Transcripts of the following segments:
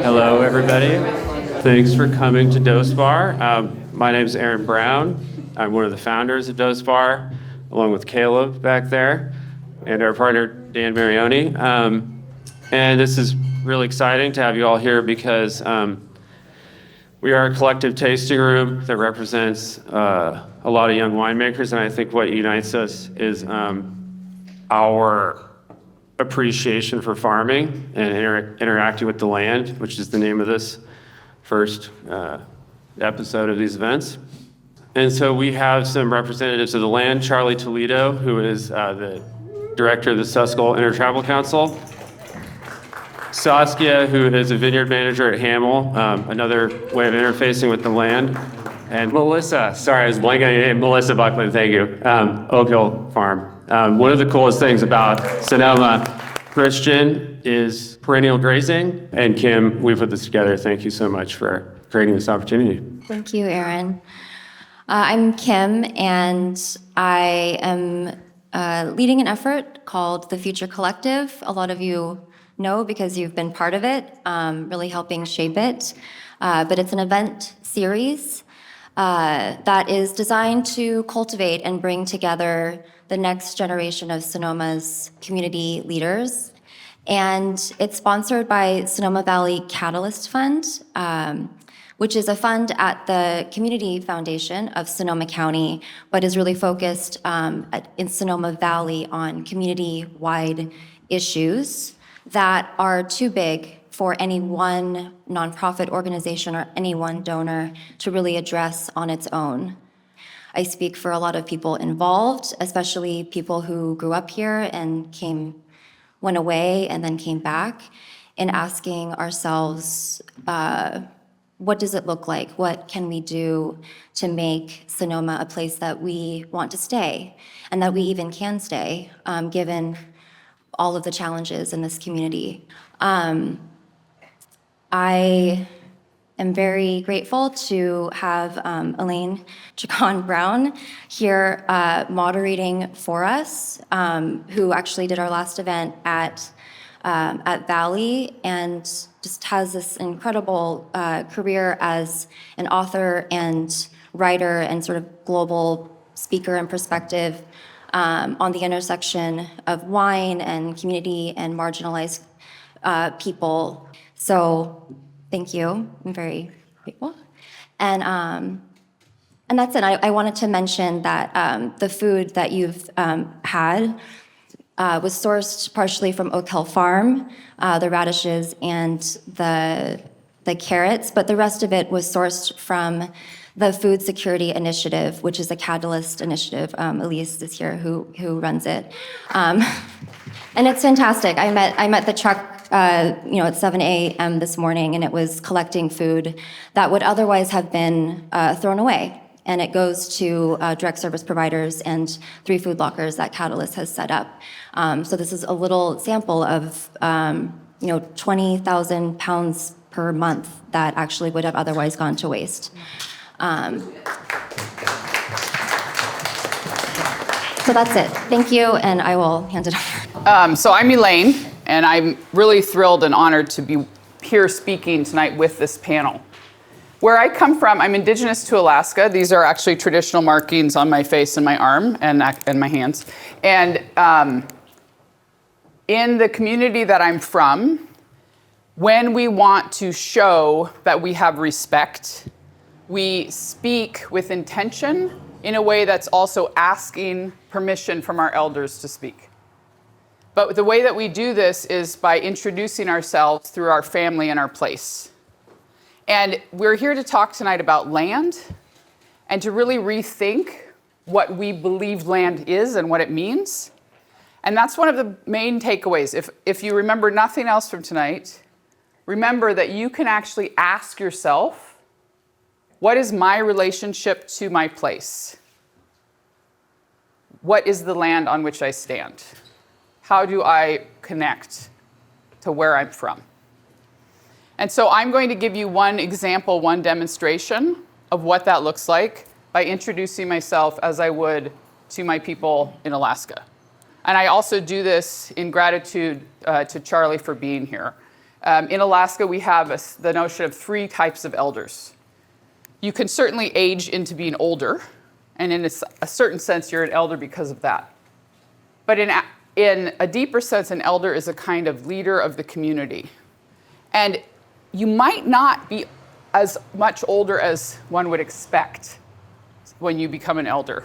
Hello, everybody. Thanks for coming to 𝑤𝒓𝒂𝒃𝒍𝒆. My name is Aaron Brown. I'm one of the founders of 𝑤𝒓𝒂𝒃𝒍𝒆, along with Caleb back there, and our partner, Dan Marioni. And this is really exciting to have you all here because we are a collective tasting room that represents a lot of young winemakers, and I think what unites us is our appreciation for farming and interacting with the land, which is the name of this first episode of these events. And so we have some representatives of the land, Charlie Toledo, who is the director of the Suscol Intertribal Council, Saskia, who is a vineyard manager at Hamel, another way of interfacing with the land, and Melissa, sorry, I was blanking on your name, Melissa Bucklin, thank you, Oak Hill Farm. One of the coolest things about Sonoma Christian is perennial grazing, and Kim, we put this together. Thank you so much for creating this opportunity. Thank you, Aaron. I'm Kim, and I am leading an effort called the Future Collective. A lot of you know because you've been part of it, really helping shape it. But it's an event series that is designed to cultivate and bring together the next generation of Sonoma's community leaders. And it's sponsored by Sonoma Valley Catalyst Fund, which is a fund at the Community Foundation of Sonoma County, but is really focused in Sonoma Valley on community-wide issues that are too big for any one nonprofit organization or any one donor to really address on its own. I speak for a lot of people involved, especially people who grew up here and went away and then came back, in asking ourselves, what does it look like? What can we do to make Sonoma a place that we want to stay and that we even can stay, given all of the challenges in this community? I am very grateful to have Elaine Chukan Brown here moderating for us, who actually did our last event at Valley and just has this incredible career as an author and writer and sort of global speaker and perspective on the intersection of wine and community and marginalized people. So thank you. I'm very grateful. And that's it. I wanted to mention that the food that you've had was sourced partially from Oak Hill Farm, the radishes and the carrots, but the rest of it was sourced from the Food Security Initiative, which is a Catalyst initiative. Elise is here who runs it. And it's fantastic. I met the truck at 7 a.m. this morning, and it was collecting food that would otherwise have been thrown away. And it goes to direct service providers and 3 food lockers that Catalyst has set up. So this is a little sample of 20,000 pounds per month that actually would have otherwise gone to waste. So that's it. Thank you, and I will hand it over. So I'm Elaine, and I'm really thrilled and honored to be here speaking tonight with this panel. Where I come from, I'm indigenous to Alaska. These are actually traditional markings on my face and my arm and my hands. And in the community that I'm from, when we want to show that we have respect, we speak with intention in a way that's also asking permission from our elders to speak. But the way that we do this is by introducing ourselves through our family and our place. And we're here to talk tonight about land and to really rethink what we believe land is and what it means. And that's one of the main takeaways. If you remember nothing else from tonight, remember that you can actually ask yourself, what is my relationship to my place? What is the land on which I stand? How do I connect to where I'm from? And so I'm going to give you one example, one demonstration of what that looks like by introducing myself as I would to my people in Alaska. And I also do this in gratitude to Charlie for being here. In Alaska, we have the notion of 3 types of elders. You can certainly age into being older, and in a certain sense, you're an elder because of that. But in a deeper sense, an elder is a kind of leader of the community. And you might not be as much older as one would expect when you become an elder.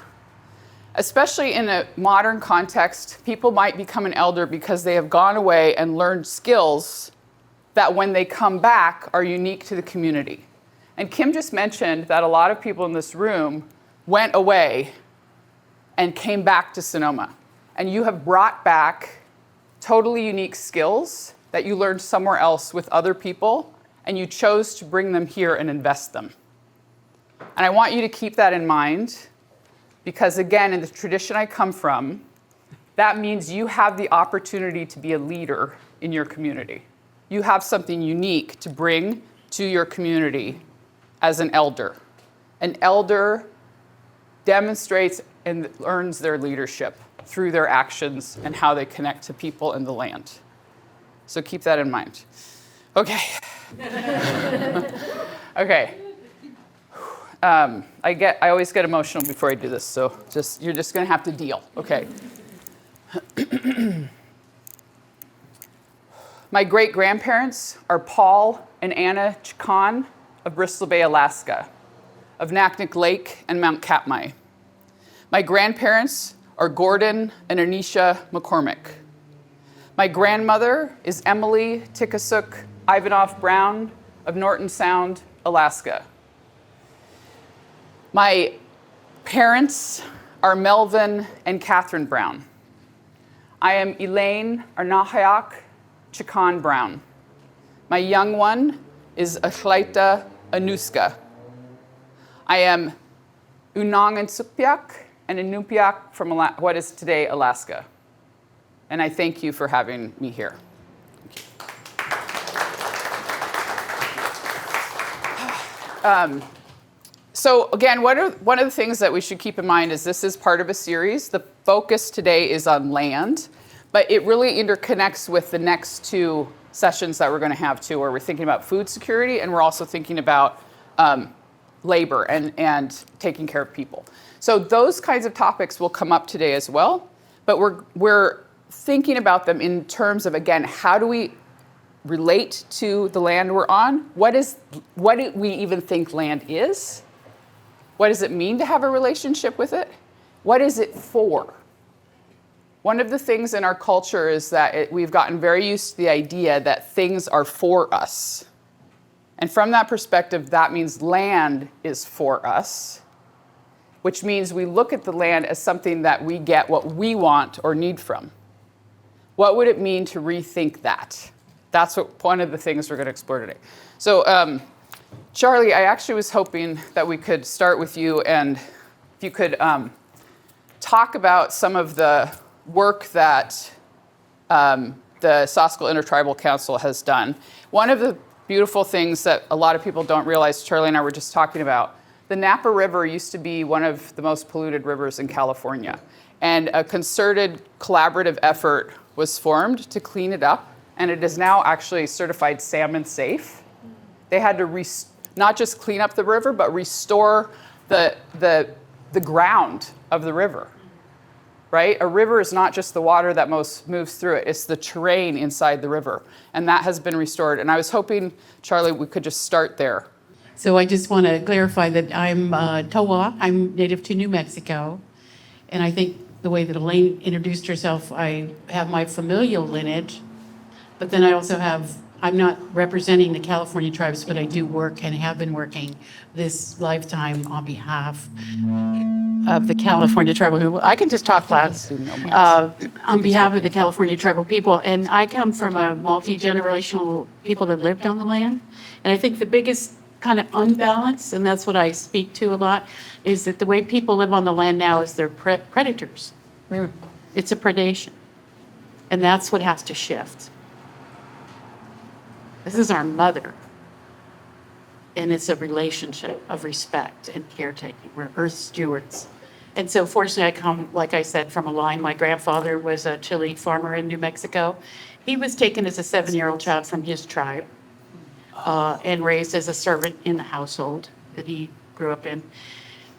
Especially in a modern context, people might become an elder because they have gone away and learned skills that when they come back are unique to the community. And Kim just mentioned that a lot of people in this room went away and came back to Sonoma. And you have brought back totally unique skills that you learned somewhere else with other people, and you chose to bring them here and invest them. And I want you to keep that in mind, because again, in the tradition I come from, that means you have the opportunity to be a leader in your community. You have something unique to bring to your community as an elder. An elder demonstrates and earns their leadership through their actions and how they connect to people and the land. So keep that in mind. Okay. Okay. I always get emotional before I do this, so you're just going to have to deal. Okay. My great-grandparents are Paul and Anna Chukan of Bristol Bay, Alaska, of Naknek Lake and Mount Katmai. My grandparents are Gordon and Anisha McCormick. My grandmother is 𝑬𝒓𝒂𝒃𝒍𝒆 Brown of Norton Sound, Alaska. My parents are Melvin and Catherine Brown. I am Elaine Chukan Brown. My young one is 𝑤𝒖𝒕𝒖𝒓𝒆 𝑪𝒐𝒍𝒍𝒆. I am Unangan-Sugpiaq and Inupiaq from what is today Alaska. And I thank you for having me here. So again, one of the things that we should keep in mind is this is part of a series. The focus today is on land, but it really interconnects with the next 2 sessions that we're going to have too, where we're thinking about food security and we're also thinking about labor and taking care of people. So those kinds of topics will come up today as well, but we're thinking about them in terms of, again, how do we relate to the land we're on? What do we even think land is? What does it mean to have a relationship with it? What is it for? One of the things in our culture is that we've gotten very used to the idea that things are for us. And from that perspective, that means land is for us, which means we look at the land as something that we get what we want or need from. What would it mean to rethink that? That's one of the things we're going to explore today. So, Charlie, I actually was hoping that we could start with you, and if you could talk about some of the work that the Suscol Intertribal Council has done. One of the beautiful things that a lot of people don't realize, Charlie and I were just talking about, the Napa River used to be one of the most polluted rivers in California. And a concerted collaborative effort was formed to clean it up, and it is now actually certified salmon safe. They had to not just clean up the river, but restore the ground of the river, right? A river is not just the water that moves through it, it's the terrain inside the river. And that has been restored. And I was hoping, Charlie, we could just start there. So I just want to clarify that I'm Towa. I'm native to New Mexico. And I think the way that Elaine introduced herself, I have my familial lineage, but then I also I'm not representing the California tribes, but I do work and have been working this lifetime on behalf of the California tribal people. I can just talk fast. On behalf of the California tribal people. And I come from a multi-generational people that lived on the land. And I think the biggest kind of unbalance, and that's what I speak to a lot, is that the way people live on the land now is they're predators. It's a predation. And that's what has to shift. This is our mother. And it's a relationship of respect and caretaking. We're earth stewards. And so fortunately, I come, like I said, from a line. My grandfather was a chili farmer in New Mexico. He was taken as a 7-year-old child from his tribe and raised as a servant in the household that he grew up in.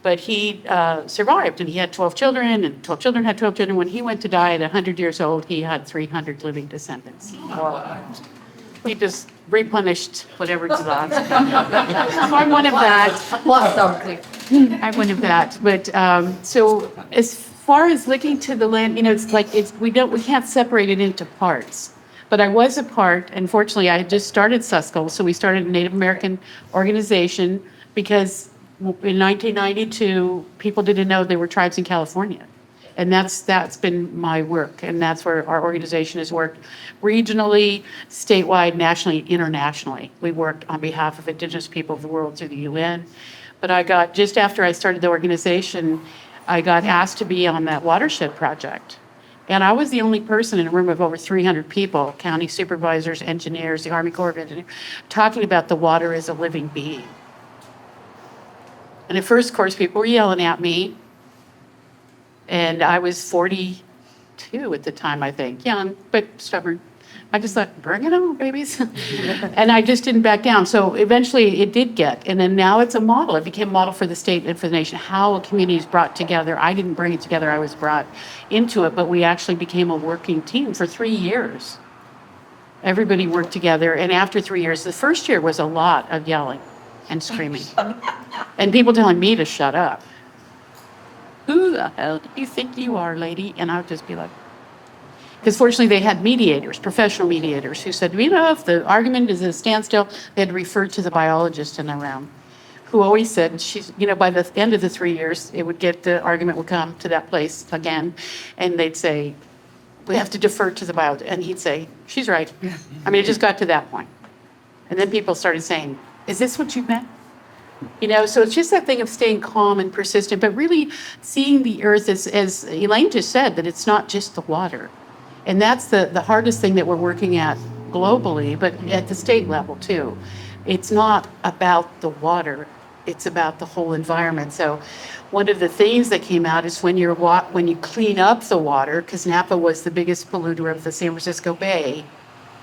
But he survived, and he had 12 children, and 12 children had 12 children. When he went to die at 100 years old, he had 300 living descendants. He just replenished whatever he lost. So I'm one of that. Lost something. I'm one of that. But so as far as looking to the land, it's like we can't separate it into parts. But I was a part, and fortunately, I had just started Suscol, so we started a Native American organization because in 1992, people didn't know there were tribes in California. And that's been my work, and that's where our organization has worked regionally, statewide, nationally, internationally. We worked on behalf of Indigenous people of the world through the UN. But just after I started the organization, I got asked to be on that watershed project. And I was the only person in a room of over 300 people, county supervisors, engineers, the Army Corps of Engineers, talking about the water as a living being. And at first, of course, people were yelling at me. And I was 42 at the time, I think. Young, but stubborn. I just thought, bring it on, babies. And I just didn't back down. So eventually it did get. And then now it's a model. It became a model for the state and for the nation, how a community is brought together. I didn't bring it together. I was brought into it. But we actually became a working team for 3 years. Everybody worked together. And after 3 years, the first year was a lot of yelling and screaming. And people telling me to shut up. Who the hell do you think you are, lady? And I would just be like, because fortunately they had mediators, professional mediators, who said, if the argument is at a standstill, they had to refer to the biologist in the room, who always said, by the end of the 3 years, the argument would come to that place again, and they'd say, we have to defer to the biologist. And he'd say, she's right. I mean, it just got to that point. And then people started saying, is this what you meant? So it's just that thing of staying calm and persistent, but really seeing the earth as Elaine just said, that it's not just the water. And that's the hardest thing that we're working at globally, but at the state level too. It's not about the water, it's about the whole environment. So one of the things that came out is when you clean up the water, because Napa was the biggest polluter of the San Francisco Bay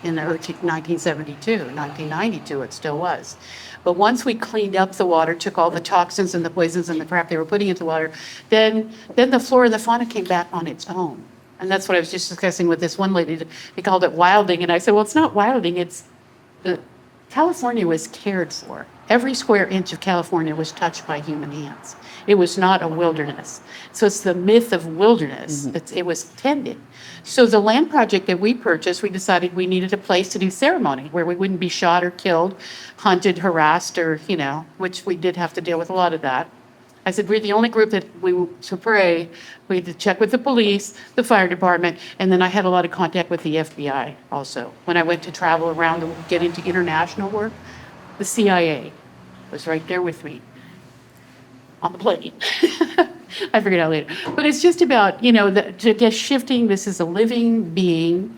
in 1972, 1992 it still was. But once we cleaned up the water, took all the toxins and the poisons and the crap they were putting into the water, then the flora and the fauna came back on its own. And that's what I was just discussing with this one lady. They called it wilding. And I said, well, it's not wilding. California was cared for. Every square inch of California was touched by human hands. It was not a wilderness. So it's the myth of wilderness. It was tended. So the land project that we purchased, we decided we needed a place to do ceremony where we wouldn't be shot or killed, hunted, harassed, or, which we did have to deal with a lot of that. I said, we're the only group to pray. We had to check with the police, the fire department, and then I had a lot of contact with the FBI also. When I went to travel around and get into international work, the CIA was right there with me on the plane. I figured out later. But it's just about, just shifting. This is a living being.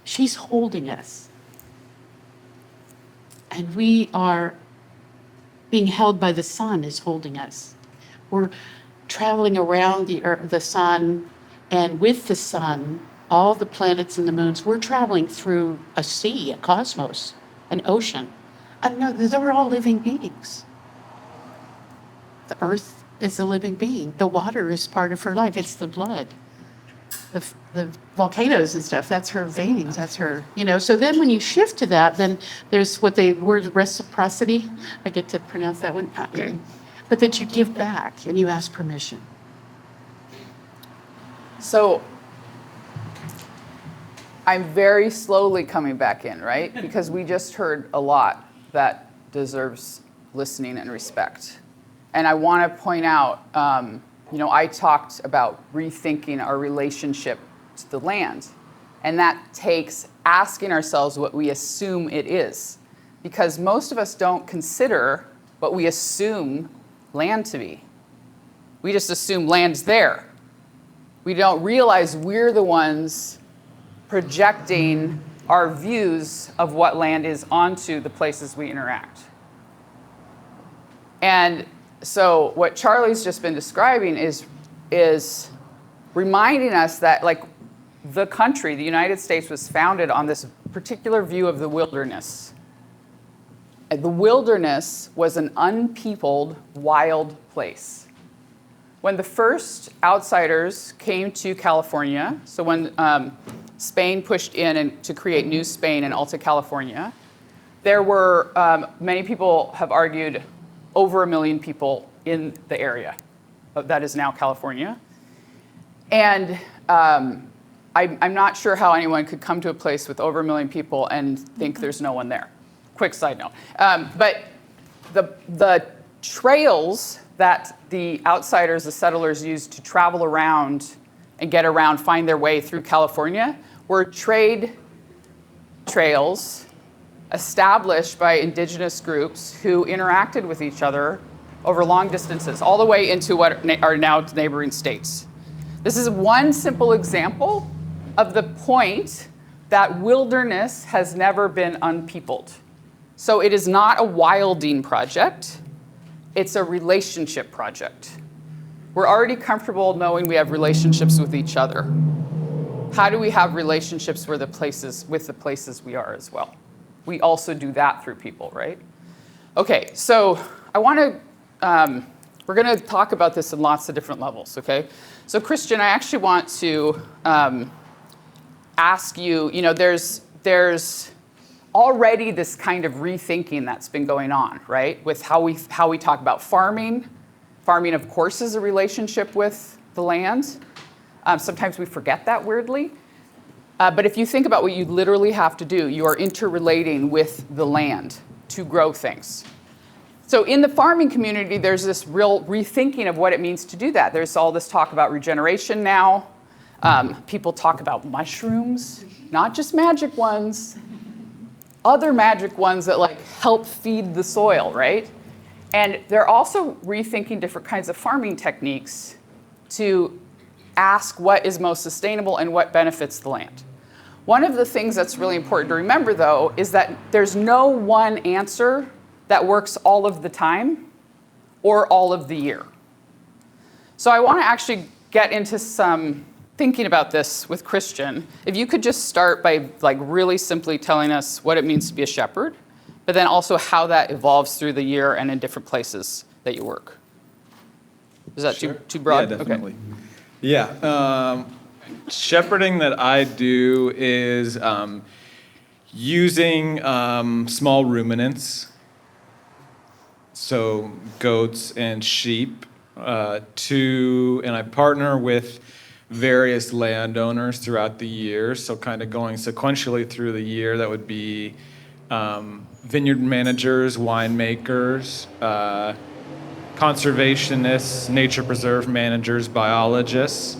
She's holding us. And we are being held by the sun is holding us. We're traveling around the sun, and with the sun, all the planets and the moons, we're traveling through a sea, a cosmos, an ocean. They're all living beings. The earth is a living being. The water is part of her life. It's the blood. The volcanoes and stuff, that's her veins, that's her, So then when you shift to that, then there's word reciprocity. I get to pronounce that one. But that you give back and you ask permission. So I'm very slowly coming back in, right? Because we just heard a lot that deserves listening and respect. And I want to point out, I talked about rethinking our relationship to the land. And that takes asking ourselves what we assume it is. Because most of us don't consider what we assume land to be. We just assume land's there. We don't realize we're the ones projecting our views of what land is onto the places we interact. And so what Charlie's just been describing is is reminding us that like the country, the United States, was founded on this particular view of the wilderness. The wilderness was an unpeopled, wild place. When the first outsiders came to California, so when Spain pushed in and to create New Spain in Alta California, there were, many people have argued, over 1 million people in the area that is now California. And I'm not sure how anyone could come to a place with over 1 million people and think there's no one there. Quick side note. But the trails that the outsiders, the settlers, used to travel around and get around, find their way through California, were trade trails established by indigenous groups who interacted with each other over long distances, all the way into what are now neighboring states. This is one simple example of the point that wilderness has never been unpeopled. So it is not a wilding project, it's a relationship project. We're already comfortable knowing we have relationships with each other. How do we have relationships with the places we are as well? We also do that through people, right? Okay, so we're gonna talk about this in lots of different levels, okay? So Christian, I actually want to ask you, there's already this kind of rethinking that's been going on, right? With how we talk about farming. Farming, of course, is a relationship with the land. Sometimes we forget that weirdly. But if you think about what you literally have to do, you are interrelating with the land to grow things. So in the farming community, there's this real rethinking of what it means to do that. There's all this talk about regeneration now. People talk about mushrooms, not just magic ones, other magic ones that like help feed the soil, right? And they're also rethinking different kinds of farming techniques to ask what is most sustainable and what benefits the land. One of the things that's really important to remember, though, is that there's no one answer that works all of the time or all of the year. So I want to actually get into some thinking about this with Christian. If you could just start by like really simply telling us what it means to be a shepherd, but then also how that evolves through the year and in different places that you work. Is that Sure. too broad? Yeah, definitely. Okay. Yeah. Shepherding that I do is using small ruminants, so goats and sheep, and I partner with various landowners throughout the year, so kind of going sequentially through the year. That would be vineyard managers, winemakers, conservationists, nature preserve managers, biologists,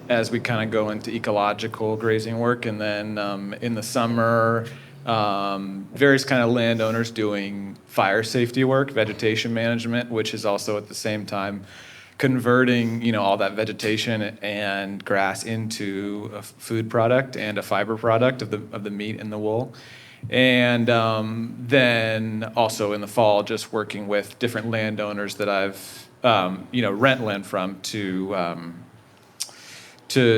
as we kind of go into ecological grazing work. And then in the summer, various kind of landowners doing fire safety work, vegetation management, which is also at the same time converting, all that vegetation and grass into a food product and a fiber product of the meat and the wool. And then also in the fall, just working with different landowners that I've, rent land from to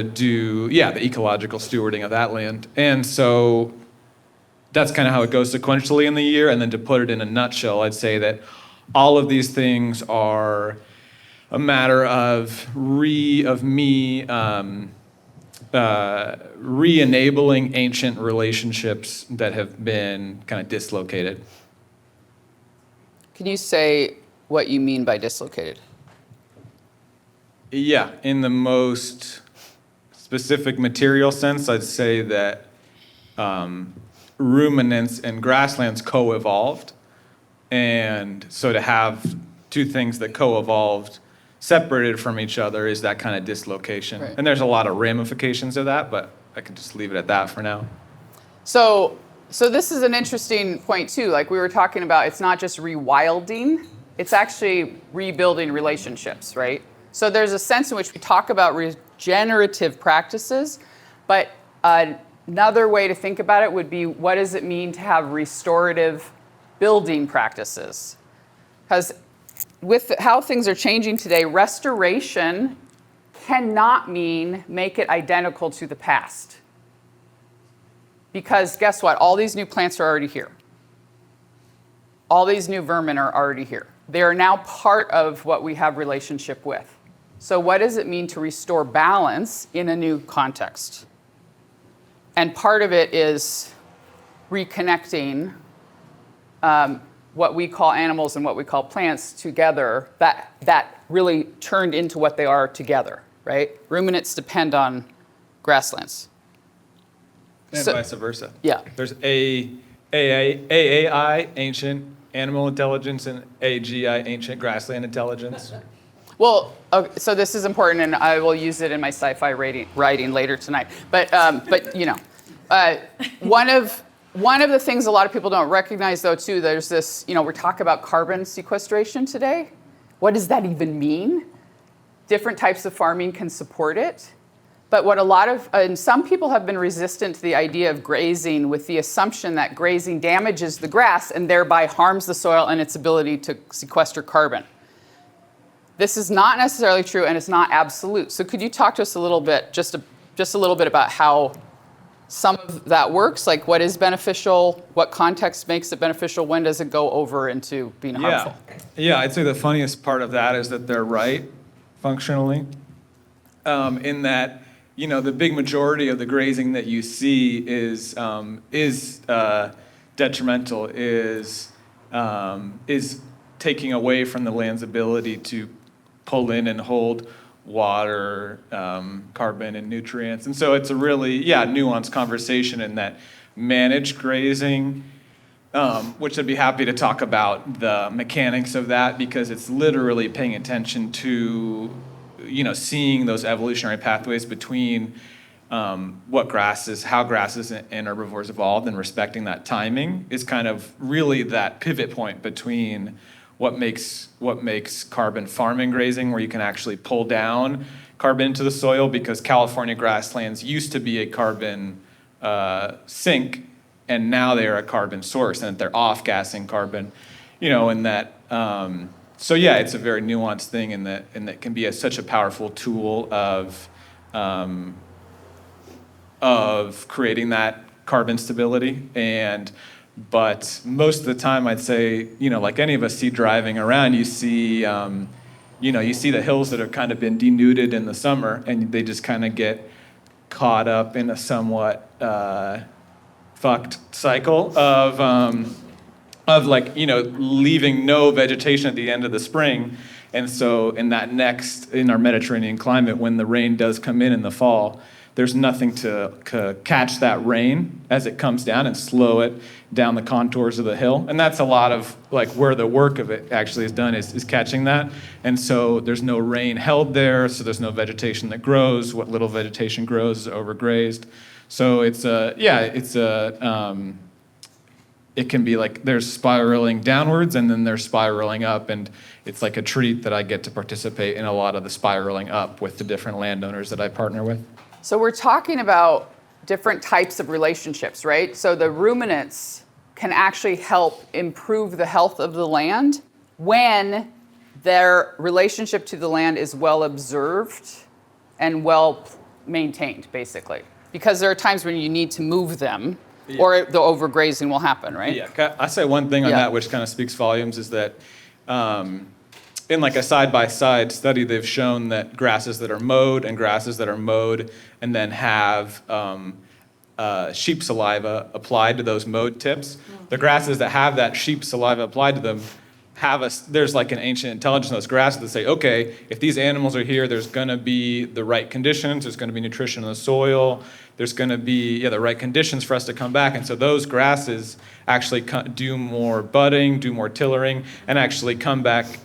do, the ecological stewarding of that land. And so that's kind of how it goes sequentially in the year. And then to put it in a nutshell, I'd say that all of these things are a matter of me re-enabling ancient relationships that have been kind of dislocated. Can you say what you mean by dislocated? Yeah, in the most specific material sense, I'd say that ruminants and grasslands co-evolved. And so to have two things that co-evolved separated from each other is that kind of dislocation. Right. And there's a lot of ramifications of that, but I can just leave it at that for now. So this is an interesting point too. Like we were talking about, it's not just rewilding, it's actually rebuilding relationships, right? So there's a sense in which we talk about regenerative practices, but another way to think about it would be, what does it mean to have restorative building practices? Because with how things are changing today, restoration cannot mean make it identical to the past. Because guess what? All these new plants are already here. All these new vermin are already here. They are now part of what we have relationship with. So what does it mean to restore balance in a new context? And part of it is reconnecting what we call animals and what we call plants together, that really turned into what they are together, right? Ruminants depend on grasslands. And So- vice versa. Yeah. There's AAI, ancient animal intelligence, and AGI, ancient grassland intelligence. Well, okay, so this is important, and I will use it in my sci-fi writing later tonight. But you know, one of the things a lot of people don't recognize, though, too, there's this. You know, we're talking about carbon sequestration today. What does that even mean? Different types of farming can support it. But what and some people have been resistant to the idea of grazing with the assumption that grazing damages the grass and thereby harms the soil and its ability to sequester carbon. This is not necessarily true, and it's not absolute. So could you talk to us a little bit, just a little bit about how some of that works? Like what is beneficial, what context makes it beneficial, when does it go over into being harmful? Yeah, I'd say the funniest part of that is that they're right, functionally, in that, you know, the big majority of the grazing that you see is detrimental, is taking away from the land's ability to pull in and hold water, carbon, and nutrients. And so it's a really, nuanced conversation in that managed grazing, which I'd be happy to talk about the mechanics of that, because it's literally paying attention to, you know, seeing those evolutionary pathways between what grasses, how grasses and herbivores evolved, and respecting that timing is kind of really that pivot point between what makes carbon farming grazing, where you can actually pull down carbon into the soil, because California grasslands used to be a carbon sink, and now they are a carbon source, and they're off-gassing carbon, you know, and that. So yeah, it's a very nuanced thing, and that can be such a powerful tool of creating that carbon stability. But most of the time, I'd say, you know, like any of us see driving around, you see the hills that have kind of been denuded in the summer, and they just kind of get caught up in a somewhat fucked cycle of like, you know, leaving no vegetation at the end of the spring. And so in our Mediterranean climate, when the rain does come in the fall, there's nothing to catch that rain as it comes down and slow it down the contours of the hill. And that's a lot of like where the work of it actually is done, is catching that. And so there's no rain held there, so there's no vegetation that grows. What little vegetation grows is overgrazed. So it can be like there's spiraling downwards, and then there's spiraling up, and it's like a treat that I get to participate in a lot of the spiraling up with the different landowners that I partner with. So we're talking about different types of relationships, right? So the ruminants can actually help improve the health of the land when their relationship to the land is well observed and well maintained, basically. Because there are times when you need to move them, or the overgrazing will happen, right? Yeah, I say one thing on that which kind of speaks volumes is that in like a side-by-side study, they've shown that grasses that are mowed and grasses that are mowed and then have sheep saliva applied to those mowed tips. The grasses that have that sheep saliva applied to them there's like an ancient intelligence in those grasses that say, okay, if these animals are here, there's going to be the right conditions, there's going to be nutrition in the soil, there's going to be the right conditions for us to come back. And so those grasses actually do more budding, do more tillering, and actually come back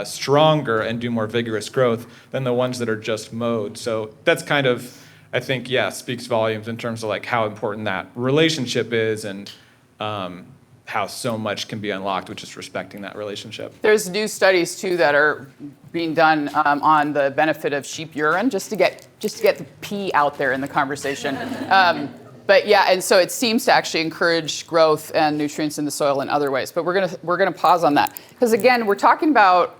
stronger and do more vigorous growth than the ones that are just mowed. So that's kind of, I think, speaks volumes in terms of like how important that relationship is, and how so much can be unlocked with just respecting that relationship. There's new studies too that are being done on the benefit of sheep urine, just to get the pee out there in the conversation. But yeah, and so it seems to actually encourage growth and nutrients in the soil in other ways. But we're gonna pause on that, because again, we're talking about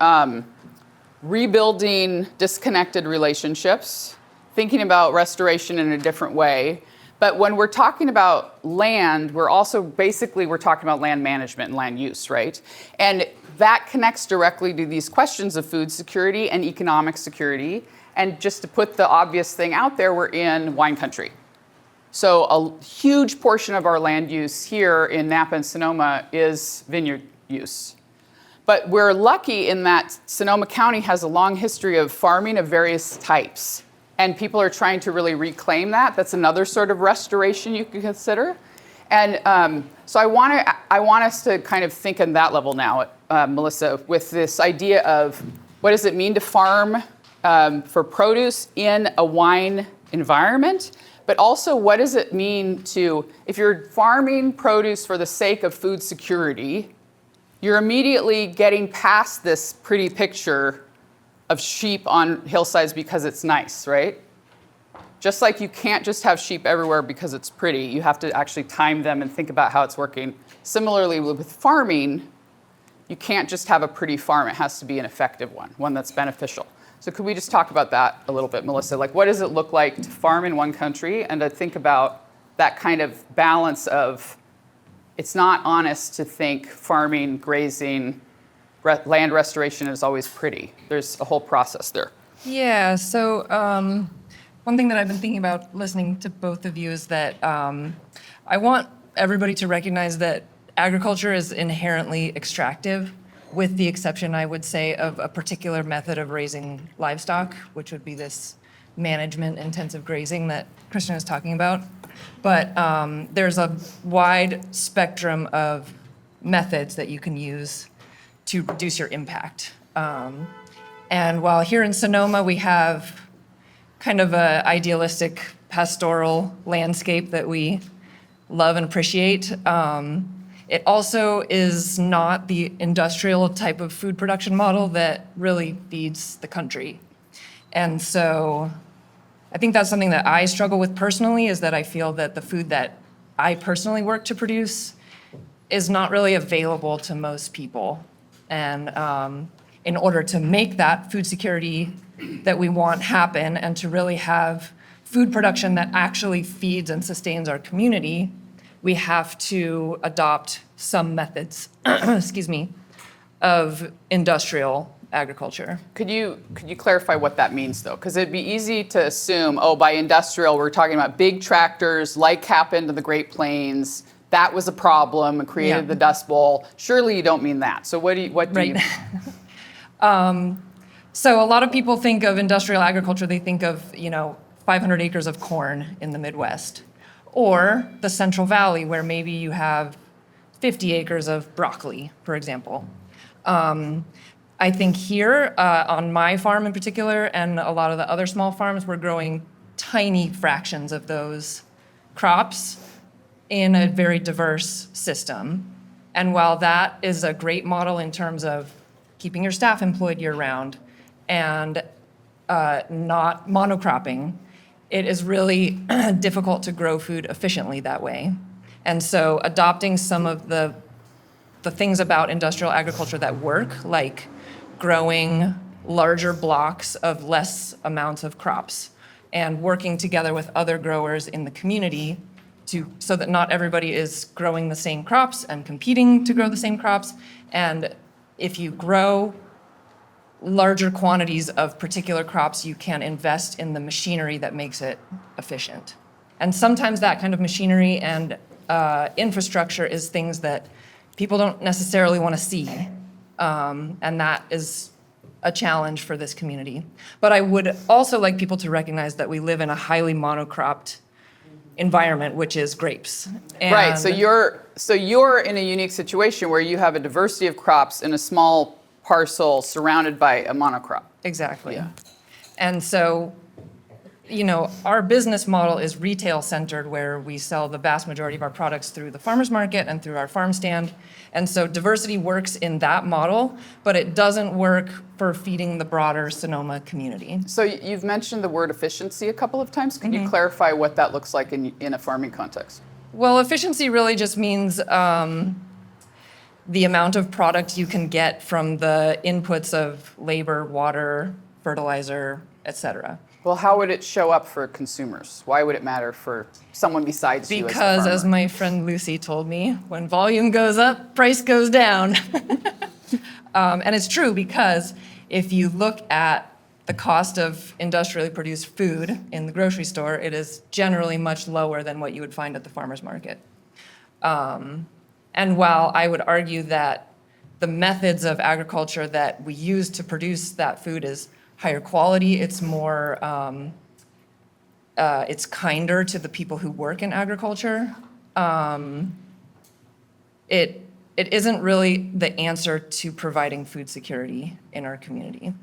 rebuilding disconnected relationships, thinking about restoration in a different way. But when we're talking about land, we're talking about land management and land use, right? And that connects directly to these questions of food security and economic security. And just to put the obvious thing out there, we're in wine country. So a huge portion of our land use here in Napa and Sonoma is vineyard use. But we're lucky in that Sonoma County has a long history of farming of various types. And people are trying to really reclaim that. That's another sort of restoration you could consider. And so I want us to kind of think on that level now, Melissa, with this idea of what does it mean to farm for produce in a wine environment, but also what does it mean to, if you're farming produce for the sake of food security, you're immediately getting past this pretty picture of sheep on hillsides because it's nice, right? Just like you can't just have sheep everywhere because it's pretty, you have to actually time them and think about how it's working. Similarly with farming, you can't just have a pretty farm, it has to be an effective one that's beneficial. So could we just talk about that a little bit, Melissa? Like, what does it look like to farm in one country and to think about that kind of balance of, it's not honest to think farming, grazing, land restoration is always pretty. There's a whole process there. Yeah, so one thing that I've been thinking about listening to both of you is that I want everybody to recognize that agriculture is inherently extractive, with the exception, I would say, of a particular method of raising livestock, which would be this management-intensive grazing that Kristen was talking about. But there's a wide spectrum of methods that you can use to reduce your impact. And while here in Sonoma we have kind of an idealistic pastoral landscape that we love and appreciate, it also is not the industrial type of food production model that really feeds the country. And so I think that's something that I struggle with personally, is that I feel that the food that I personally work to produce is not really available to most people. And in order to make that food security that we want happen and to really have food production that actually feeds and sustains our community, we have to adopt some methods, excuse me, of industrial agriculture. Could you clarify what that means, though? Because it'd be easy to assume, oh, by industrial, we're talking about big tractors, like happened in the Great Plains. That was a problem and created the Dust Bowl. Surely you don't mean that. So what do you mean? So a lot of people think of industrial agriculture, they think of, 500 acres of corn in the Midwest, or the Central Valley, where maybe you have 50 acres of broccoli, for example. I think here, on my farm in particular, and a lot of the other small farms, we're growing tiny fractions of those crops in a very diverse system. And while that is a great model in terms of keeping your staff employed year-round and not monocropping, it is really difficult to grow food efficiently that way. And so adopting some of the things about industrial agriculture that work, like growing larger blocks of less amounts of crops and working together with other growers in the community so that not everybody is growing the same crops and competing to grow the same crops. And if you grow larger quantities of particular crops, you can invest in the machinery that makes it efficient. And sometimes that kind of machinery and infrastructure is things that people don't necessarily want to see. And that is a challenge for this community. But I would also like people to recognize that we live in a highly monocropped environment, which is grapes. Right, so you're in a unique situation where you have a diversity of crops in a small parcel surrounded by a monocrop. Exactly. Yeah. And so, our business model is retail centered, where we sell the vast majority of our products through the farmer's market and through our farm stand. And so diversity works in that model, but it doesn't work for feeding the broader Sonoma community. So you've mentioned the word efficiency a couple of times. Can you clarify what that looks like in a farming context? Well, efficiency really just means the amount of product you can get from the inputs of labor, water, fertilizer, et cetera. Well, how would it show up for consumers? Why would it matter for someone besides you as a Because, as farmer? my friend Lucy told me, when volume goes up, price goes down. And it's true, because if you look at the cost of industrially produced food in the grocery store, it is generally much lower than what you would find at the farmer's market. And while I would argue that the methods of agriculture that we use to produce that food is higher quality, it's more, it's kinder to the people who work in agriculture, it isn't really the answer to providing food security in our community.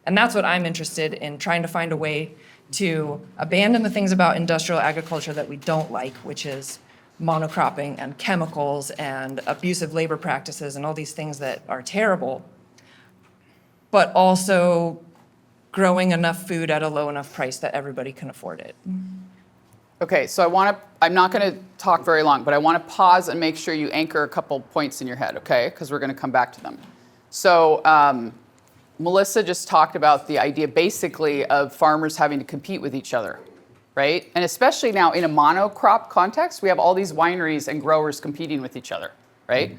And that's what I'm interested in, trying to find a way to abandon the things about industrial agriculture that we don't like, which is monocropping and chemicals and abusive labor practices and all these things that are terrible, but also growing enough food at a low enough price that everybody can afford it. Okay, so I'm not going to talk very long, but I want to pause and make sure you anchor a couple points in your head, okay? Because we're going to come back to them. So Melissa just talked about the idea basically of farmers having to compete with each other, right? And especially now in a monocrop context, we have all these wineries and growers competing with each other, right?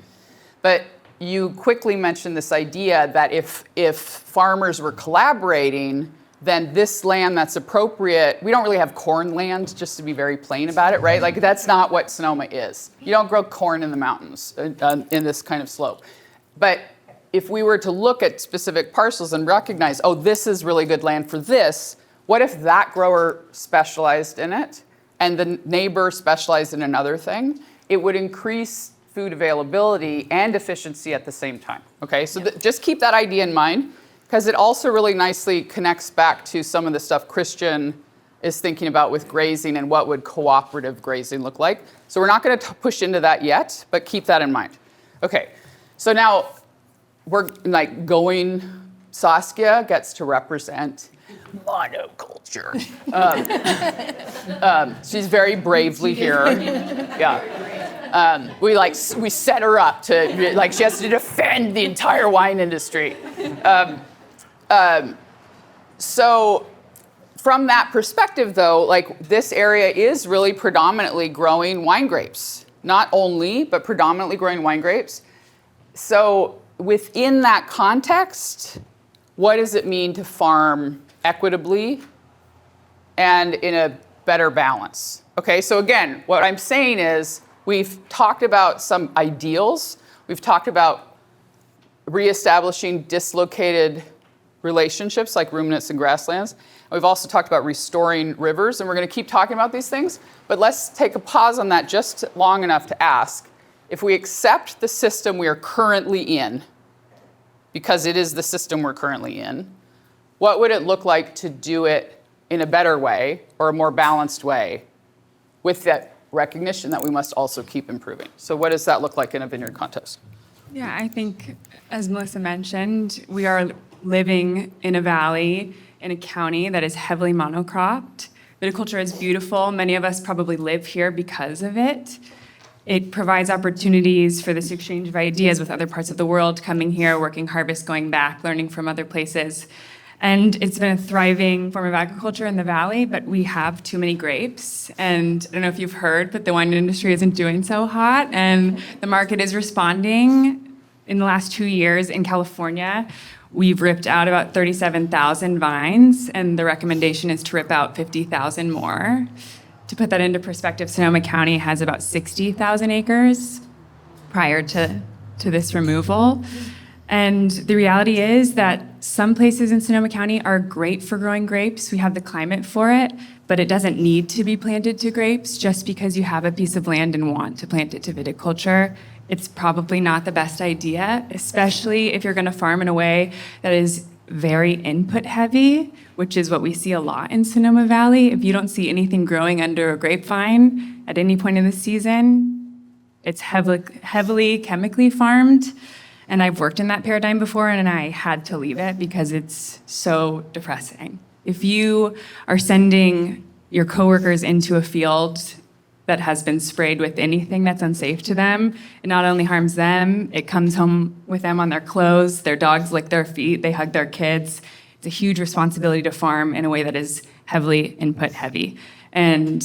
But you quickly mentioned this idea that if farmers were collaborating, then this land that's appropriate, we don't really have corn land, just to be very plain about it, right? Like, that's not what Sonoma is. You don't grow corn in the mountains in this kind of slope. But if we were to look at specific parcels and recognize, oh, this is really good land for this, what if that grower specialized in it and the neighbor specialized in another thing? It would increase food availability and efficiency at the same time, okay? So just keep that idea in mind, because it also really nicely connects back to some of the stuff Christian is thinking about with grazing and what would cooperative grazing look like. So we're not going to push into that yet, but keep that in mind. Okay, so now we're like going, Saskia gets to represent monoculture. She's very bravely here. Yeah. We set her up to, like, she has to defend the entire wine industry. So from that perspective, though, like, this area is really predominantly growing wine grapes. Not only, but predominantly growing wine grapes. So within that context, what does it mean to farm equitably and in a better balance? Okay, so again, what I'm saying is we've talked about some ideals. We've talked about reestablishing dislocated relationships like ruminants and grasslands. We've also talked about restoring rivers, and we're going to keep talking about these things. But let's take a pause on that just long enough to ask, if we accept the system we are currently in, because it is the system we're currently in, what would it look like to do it in a better way or a more balanced way with that recognition that we must also keep improving? So what does that look like in a vineyard context? Yeah, I think, as Melissa mentioned, we are living in a valley, in a county that is heavily monocropped. Viticulture is beautiful. Many of us probably live here because of it. It provides opportunities for this exchange of ideas with other parts of the world, coming here, working harvest, going back, learning from other places. And it's been a thriving form of agriculture in the valley, but we have too many grapes. And I don't know if you've heard, but the wine industry isn't doing so hot, and the market is responding. In the last 2 years in California, we've ripped out about 37,000 vines, and the recommendation is to rip out 50,000 more. To put that into perspective, Sonoma County has about 60,000 acres prior to this removal. And the reality is that some places in Sonoma County are great for growing grapes. We have the climate for it, but it doesn't need to be planted to grapes just because you have a piece of land and want to plant it to viticulture. It's probably not the best idea, especially if you're going to farm in a way that is very input heavy, which is what we see a lot in Sonoma Valley. If you don't see anything growing under a grapevine at any point in the season, it's heavily chemically farmed. And I've worked in that paradigm before, and I had to leave it because it's so depressing. If you are sending your coworkers into a field that has been sprayed with anything that's unsafe to them. It not only harms them, it comes home with them on their clothes, their dogs lick their feet, they hug their kids. It's a huge responsibility to farm in a way that is heavily input heavy. And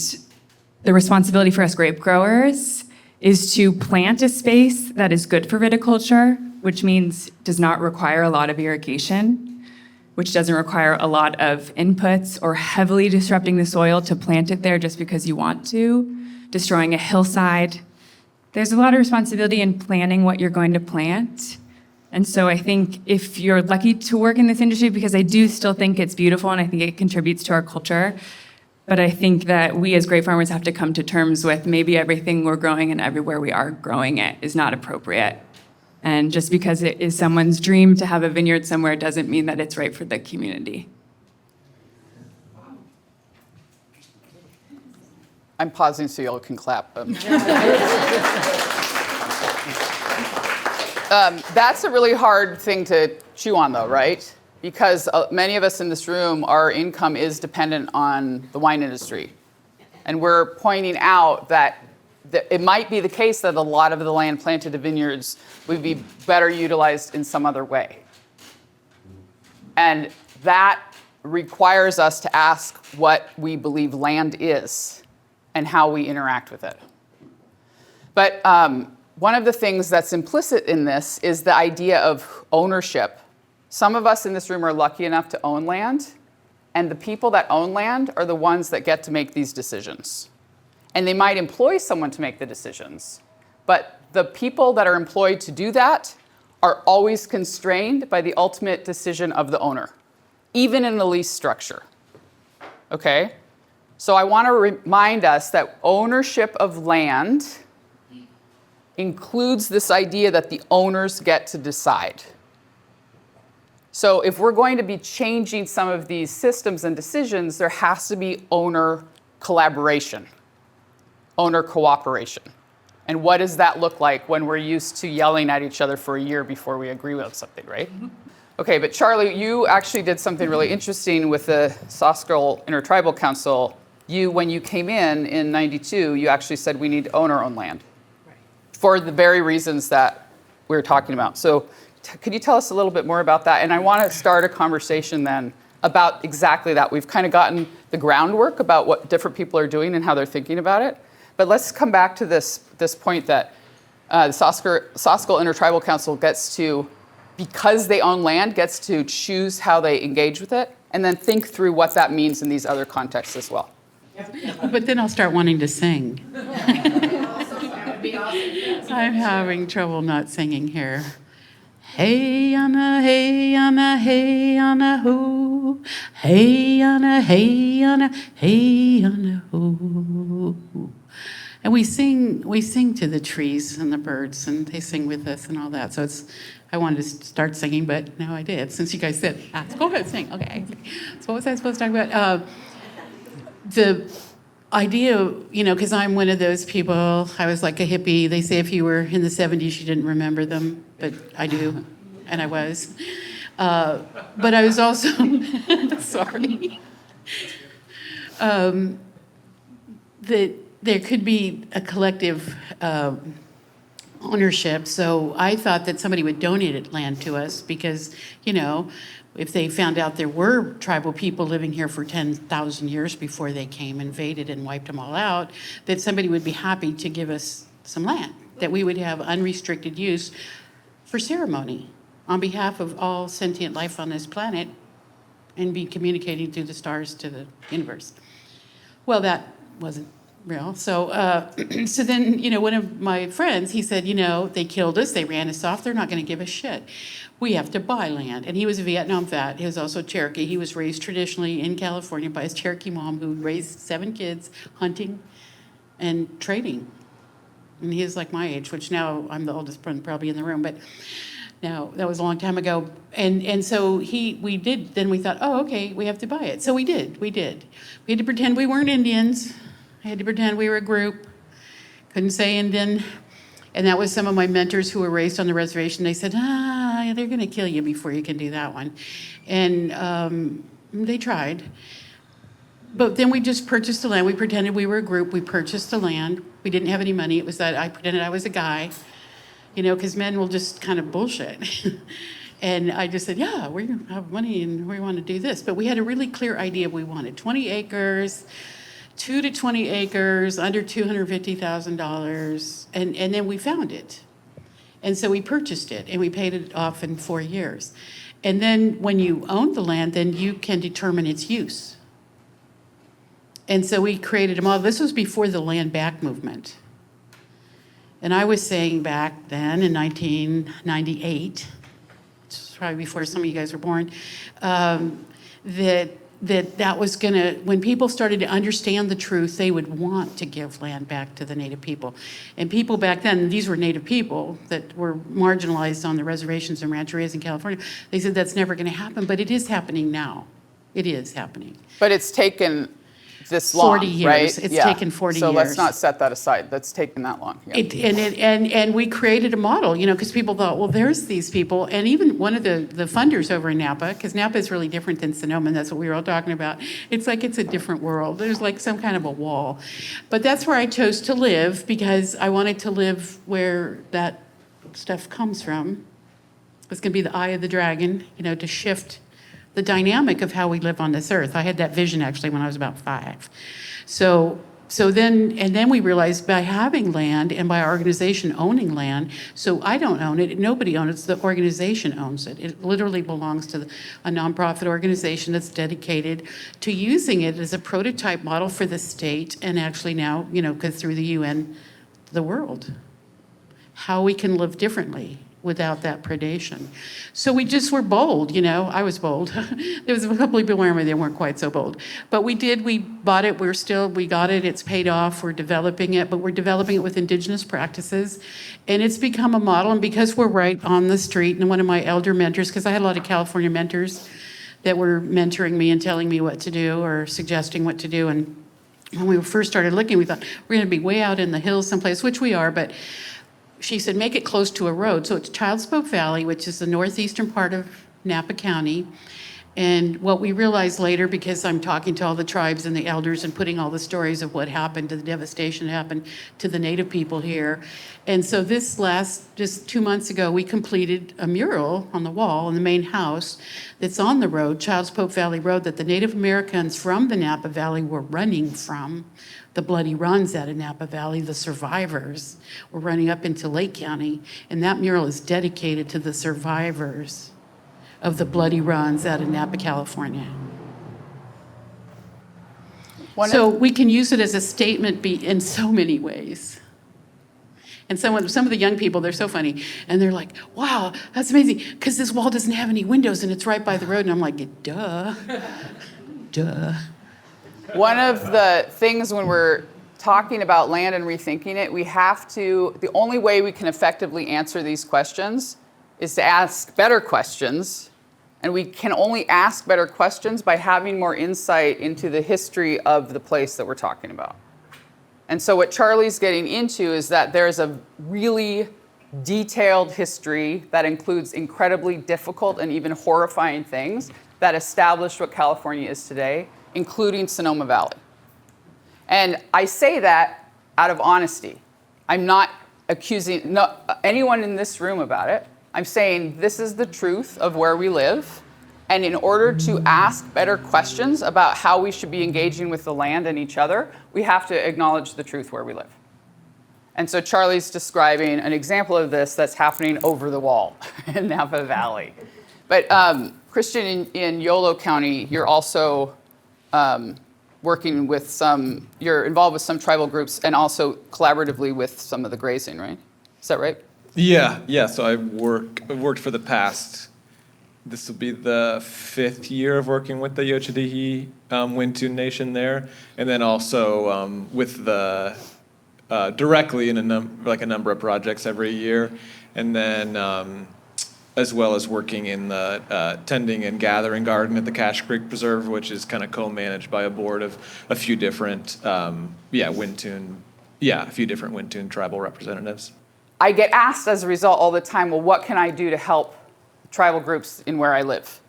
the responsibility for us grape growers is to plant a space that is good for viticulture, which means does not require a lot of irrigation, which doesn't require a lot of inputs or heavily disrupting the soil to plant it there just because you want to, destroying a hillside. There's a lot of responsibility in planning what you're going to plant. And so I think if you're lucky to work in this industry, because I do still think it's beautiful and I think it contributes to our culture, but I think that we as grape farmers have to come to terms with maybe everything we're growing and everywhere we are growing it is not appropriate. And just because it is someone's dream to have a vineyard somewhere doesn't mean that it's right for the community. I'm pausing so y'all can clap. That's a really hard thing to chew on, though, right? Because many of us in this room, our income is dependent on the wine industry. And we're pointing out that it might be the case that a lot of the land planted to vineyards would be better utilized in some other way. And that requires us to ask what we believe land is and how we interact with it. But one of the things that's implicit in this is the idea of ownership. Some of us in this room are lucky enough to own land, and the people that own land are the ones that get to make these decisions. And they might employ someone to make the decisions, but the people that are employed to do that are always constrained by the ultimate decision of the owner, even in the lease structure. Okay? So I want to remind us that ownership of land includes this idea that the owners get to decide. So if we're going to be changing some of these systems and decisions, there has to be owner collaboration, owner cooperation. And what does that look like when we're used to yelling at each other for a year before we agree with something, right? Okay, but Charlie, you actually did something really interesting with the Suscol Intertribal Council. When you came in '92, you actually said we need to own our own land for the very reasons that we were talking about. So could you tell us a little bit more about that? And I want to start a conversation then about exactly that. We've kind of gotten the groundwork about what different people are doing and how they're thinking about it. But let's come back to this point that the Suscol Intertribal Council gets to, because they own land, gets to choose how they engage with it, and then think through what that means in these other contexts as well. But then I'll start wanting to sing. I'm having trouble not singing here. Hey Anna, hey Anna, hey Anna, hoo. Hey Anna, hey Anna, hey Anna, hoo. And we sing to the trees and the birds, and they sing with us and all that. So I wanted to start singing, but now I did. Since you guys said, go ahead, sing. Okay. So what was I supposed to talk about? The idea, because I'm one of those people, I was like a hippie. They say if you were in the 70s, you didn't remember them, but I do, and I was. But I was also, sorry, that there could be a collective ownership. So I thought that somebody would donate land to us because, if they found out there were tribal people living here for 10,000 years before they came, invaded, and wiped them all out, that somebody would be happy to give us some land, that we would have unrestricted use for ceremony on behalf of all sentient life on this planet and be communicating through the stars to the universe. Well, that wasn't real. So so then, one of my friends, he said, they killed us, they ran us off, they're not going to give us shit. We have to buy land. And he was a Vietnam vet. He was also Cherokee. He was raised traditionally in California by his Cherokee mom who raised 7 kids, hunting and trading. And he is like my age, which now I'm the oldest one probably in the room, but now that was a long time ago. And so we did, then we thought, oh, okay, we have to buy it. So we did. We had to pretend we weren't Indians. I had to pretend we were a group. Couldn't say Indian. And that was some of my mentors who were raised on the reservation. They said, they're going to kill you before you can do that one. And they tried. But then we just purchased the land. We pretended we were a group. We purchased the land. We didn't have any money. It was that I pretended I was a guy, because men will just kind of bullshit. And I just said, yeah, we have money and we want to do this. But we had a really clear idea we wanted. 20 acres, 2 to 20 acres, under $250,000. And then we found it. And so we purchased it and we paid it off in 4 years. And then when you own the land, then you can determine its use. And so we created a model. This was before the land back movement. And I was saying back then in 1998, which was probably before some of you guys were born, that was gonna, when people started to understand the truth, they would want to give land back to the Native people. And people back then, these were Native people that were marginalized on the reservations and rancherias in California. They said that's never gonna happen, but it is happening now. It is happening. But it's taken this long, 40 years. right? It's taken 40 So years. let's not set that aside. That's taken that long. Yeah. And we created a model, because people thought, well, there's these people. And even one of the funders over in Napa, because Napa is really different than Sonoma, and that's what we were all talking about. It's like it's a different world. There's like some kind of a wall. But that's where I chose to live because I wanted to live where that stuff comes from. It's going to be the eye of the dragon, to shift the dynamic of how we live on this earth. I had that vision actually when I was about 5. So then we realized by having land and by our organization owning land, so I don't own it, nobody owns it, the organization owns it. It literally belongs to a nonprofit organization that's dedicated to using it as a prototype model for the state and actually now, because through the UN, the world. How we can live differently without that predation. So we just were bold, I was bold. There was a couple of people around me that weren't quite so bold. But we bought it, we got it, it's paid off, we're developing it, but we're developing it with indigenous practices. And it's become a model, and because we're right on the street, and one of my elder mentors, because I had a lot of California mentors that were mentoring me and telling me what to do or suggesting what to do. And when we first started looking, we thought, we're gonna be way out in the hills someplace, which we are, but she said, make it close to a road. So it's 𝑣𝒂𝒃 Valley, which is the northeastern part of Napa County. And what we realized later, because I'm talking to all the tribes and the elders and putting all the stories of what happened, the devastation that happened to the Native people here. And so just 2 months ago, we completed a mural on the wall in the main house that's on the road, 𝑣𝒂𝒃 Valley Road, that the Native Americans from the Napa Valley were running from. The bloody runs out of Napa Valley, the survivors were running up into Lake County, and that mural is dedicated to the survivors of the bloody runs out of Napa, California. So we can use it as a statement in so many ways. And some of the young people, they're so funny, and they're like, wow, that's amazing, because this wall doesn't have any windows and it's right by the road. And I'm like, duh, duh. One of the things when we're talking about land and rethinking it, the only way we can effectively answer these questions is to ask better questions. And we can only ask better questions by having more insight into the history of the place that we're talking about. And so what Charlie's getting into is that there's a really detailed history that includes incredibly difficult and even horrifying things that established what California is today, including Sonoma Valley. And I say that out of honesty. I'm not accusing anyone in this room about it. I'm saying this is the truth of where we live. And in order to ask better questions about how we should be engaging with the land and each other, we have to acknowledge the truth where we live. And so Charlie's describing an example of this that's happening over the wall in Napa Valley. But Christian, in Yolo County, you're also working with you're involved with some tribal groups and also collaboratively with some of the grazing, right? Is that right? Yeah. So I've worked for the past, this will be the 5th year of working with the 𝑦𝒐𝒊𝒃𝒍𝒆 Wintun Nation there. And then also with the, directly in a number of projects every year. And then as well as working in the tending and gathering garden at the Cache Creek Preserve, which is kind of co-managed by a board of a few different, Wintun tribal representatives. I get asked as a result all the time, well, what can I do to help tribal groups in where I live?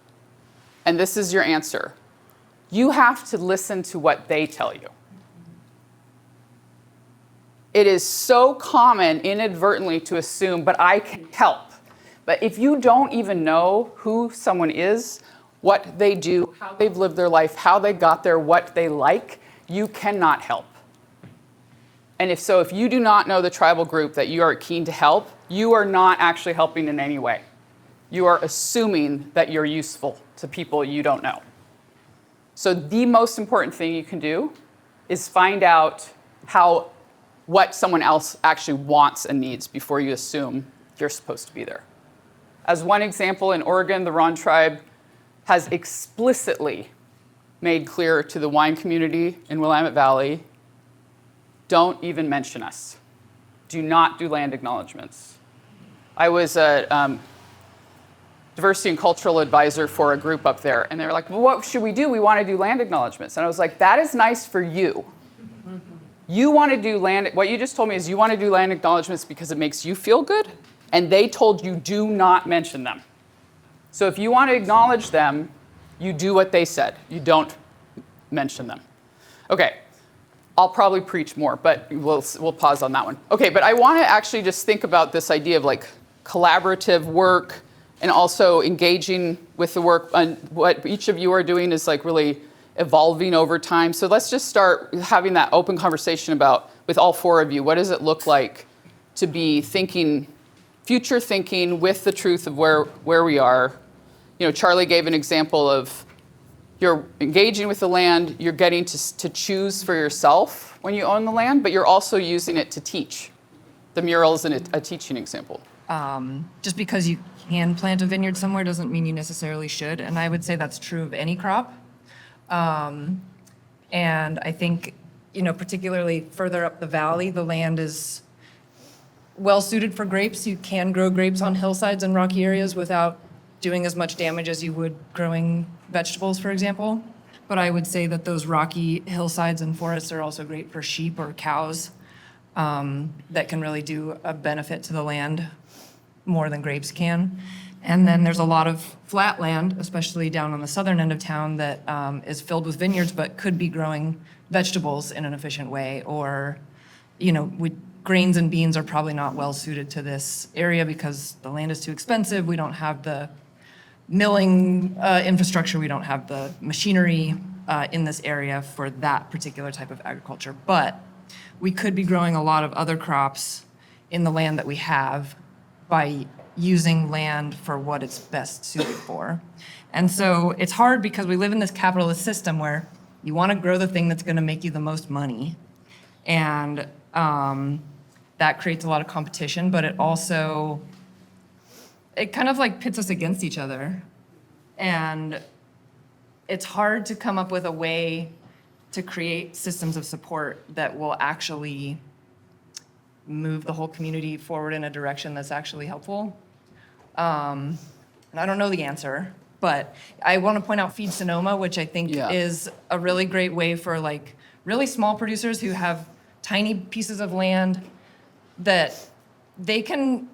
And this is your answer. You have to listen to what they tell you. It is so common inadvertently to assume, but I can help. But if you don't even know who someone is, what they do, how they've lived their life, how they got there, what they like, you cannot help. And if you do not know the tribal group that you are keen to help, you are not actually helping in any way. You are assuming that you're useful to people you don't know. So the most important thing you can do is find out what someone else actually wants and needs before you assume you're supposed to be there. As one example, in Oregon, the Ron tribe has explicitly made clear to the wine community in Willamette Valley, don't even mention us. Do not do land acknowledgements. I was a diversity and cultural advisor for a group up there, and they were like, well, what should we do? We want to do land acknowledgements. And I was like, that is nice for you. You want to do what you just told me is you want to do land acknowledgements because it makes you feel good, and they told you do not mention them. So if you want to acknowledge them, you do what they said. You don't mention them. Okay, I'll probably preach more, but we'll pause on that one. Okay, but I want to actually just think about this idea of like collaborative work and also engaging with the work. And what each of you are doing is like really evolving over time. So let's just start having that open conversation about, with all four of you, what does it look like to be thinking, future thinking with the truth of where we are. You know, Charlie gave an example of you're engaging with the land, you're getting to choose for yourself when you own the land, but you're also using it to teach. The mural is a teaching example. Just because you can plant a vineyard somewhere doesn't mean you necessarily should, and I would say that's true of any crop. And I think, particularly further up the valley, the land is well suited for grapes. You can grow grapes on hillsides and rocky areas without doing as much damage as you would growing vegetables, for example. But I would say that those rocky hillsides and forests are also great for sheep or cows that can really do a benefit to the land more than grapes can. And then there's a lot of flat land, especially down on the southern end of town, that is filled with vineyards but could be growing vegetables in an efficient way. Or, grains and beans are probably not well suited to this area because the land is too expensive. We don't have the milling infrastructure. We don't have the machinery in this area for that particular type of agriculture. But we could be growing a lot of other crops in the land that we have by using land for what it's best suited for. And so it's hard because we live in this capitalist system where you want to grow the thing that's going to make you the most money. And that creates a lot of competition, but it kind of like pits us against each other. And it's hard to come up with a way to create systems of support that will actually move the whole community forward in a direction that's actually helpful. And I don't know the answer, but I want to point out Feed Sonoma, which I think is a really great way for like really small producers who have tiny pieces of land that they can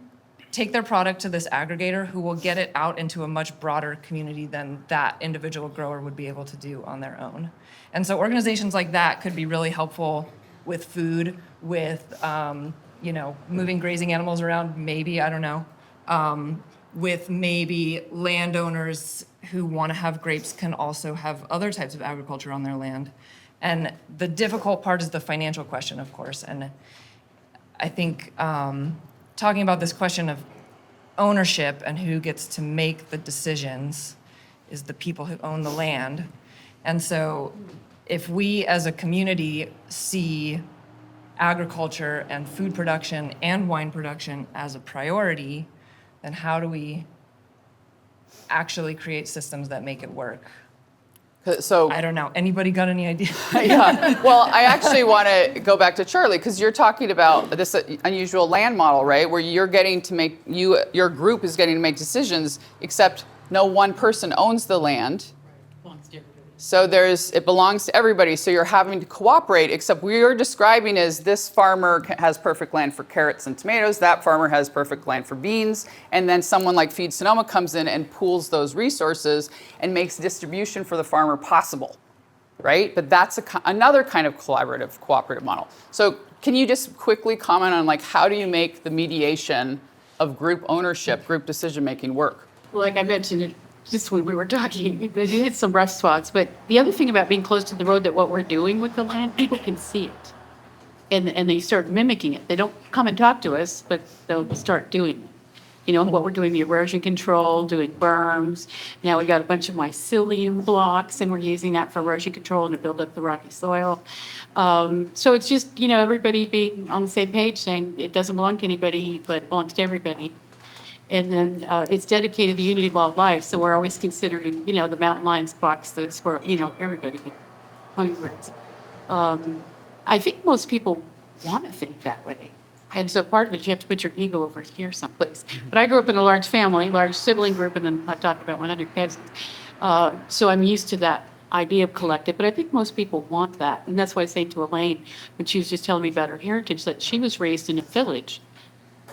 take their product to this aggregator who will get it out into a much broader community than that individual grower would be able to do on their own. And so organizations like that could be really helpful with food, with moving grazing animals around, maybe, I don't know. With maybe landowners who want to have grapes can also have other types of agriculture on their land. And the difficult part is the financial question, of course. And I think talking about this question of ownership and who gets to make the decisions is the people who own the land. And so if we as a community see agriculture and food production and wine production as a priority, then how do we actually create systems that make it work? So I don't know. Anybody got any idea? yeah. Well, I actually want to go back to Charlie because you're talking about this unusual land model, right? Where you're getting to make your group is getting to make decisions, except no one person owns the land. So it belongs to everybody. So you're having to cooperate, except we are describing as this farmer has perfect land for carrots and tomatoes, that farmer has perfect land for beans, and then someone like Feed Sonoma comes in and pools those resources and makes distribution for the farmer possible. right? But that's another kind of collaborative, cooperative model. So can you just quickly comment on like how do you make the mediation of group ownership, group decision-making work? Like I mentioned it just when we were talking, it hit some rough spots. But the other thing about being close to the road, that what we're doing with the land, people can see it. And they start mimicking it. They don't come and talk to us, but they'll start doing it. You know, what we're doing, the erosion control, doing berms. Now we got a bunch of mycelium blocks, and we're using that for erosion control and to build up the rocky soil. So it's just, you know, everybody being on the same page, saying it doesn't belong to anybody, but it belongs to everybody. And then it's dedicated to unity of wildlife, so we're always considering, you know, the mountain lions, fox, the squirrel, you know, everybody, hummingbirds. I think most people want to think that way. And so part of it, you have to put your ego over here someplace. But I grew up in a large family, large sibling group, and then I talked about 100 kids. So I'm used to that idea of collective, but I think most people want that. And that's why I say to Elaine, when she was just telling me about her heritage, that she was raised in a village.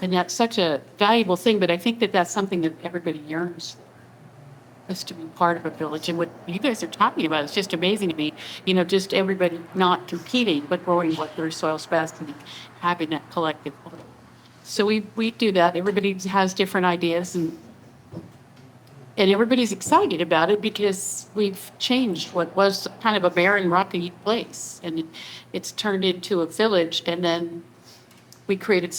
And that's such a valuable thing, but I think that that's something that everybody yearns for, is to be part of a village. And what you guys are talking about is just amazing to me. You know, just everybody not competing, but growing what their soil's best and having that collective. So we do that. Everybody has different ideas, and everybody's excited about it because we've changed what was kind of a barren, rocky place, and it's turned into a village. And then we created.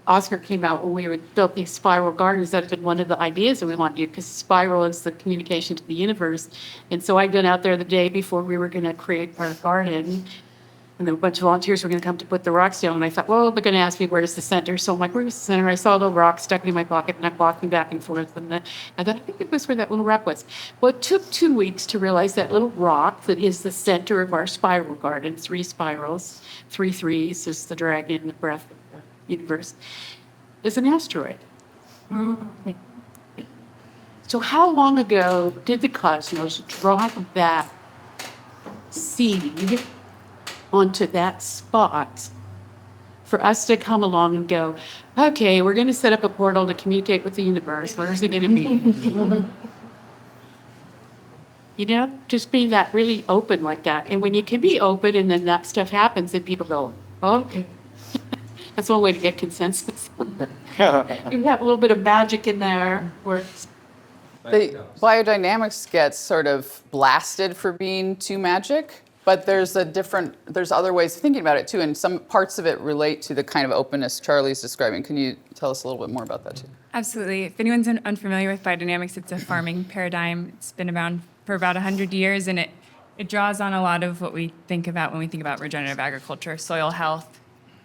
Oscar came out when we built these spiral gardens. That's been one of the ideas that we want to do, because spiral is the communication to the universe. And so I'd been out there the day before we were going to create our garden, and there were a bunch of volunteers were going to come to put the rocks down. And I thought, well, they're going to ask me where's the center. So I'm like, where's the center? I saw a little rock stuck in my pocket, and I'm walking back and forth. And then I thought, I think it was where that little rock was. Well, it took 2 weeks to realize that little rock that is the center of our spiral garden, 3 spirals, 3 threes is the dragon, the breath of the universe, is an asteroid. So how long ago did the cosmos drop that seed onto that spot for us to come along and go, okay, we're going to set up a portal to communicate with the universe. Where is it going to be? You know, just being that really open like that. And when you can be open and then that stuff happens, then people go, oh, okay. That's one way to get consensus. You have a little bit of magic in there where it's. The biodynamics gets sort of blasted for being too magic, but there's other ways of thinking about it too, and some parts of it relate to the kind of openness Charlie's describing. Can you tell us a little bit more about that too? Absolutely. If anyone's unfamiliar with biodynamics, it's a farming paradigm. It's been around for about 100 years, and it draws on a lot of what we think about when we think about regenerative agriculture, soil health,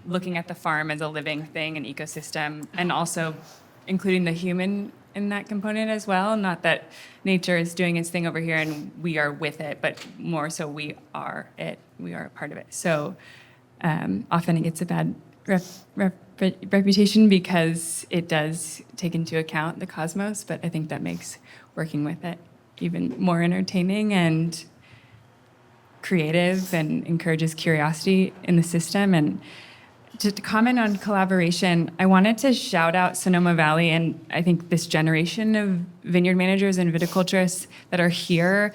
looking at the farm as a living thing, an ecosystem, and also including the human in that component as well. Not that nature is doing its thing over here and we are with it, but more so we are it. We are a part of it. So often it gets a bad reputation because it does take into account the cosmos, but I think that makes working with it even more entertaining and creative and encourages curiosity in the system. And to comment on collaboration, I wanted to shout out Sonoma Valley and I think this generation of vineyard managers and viticulturists that are here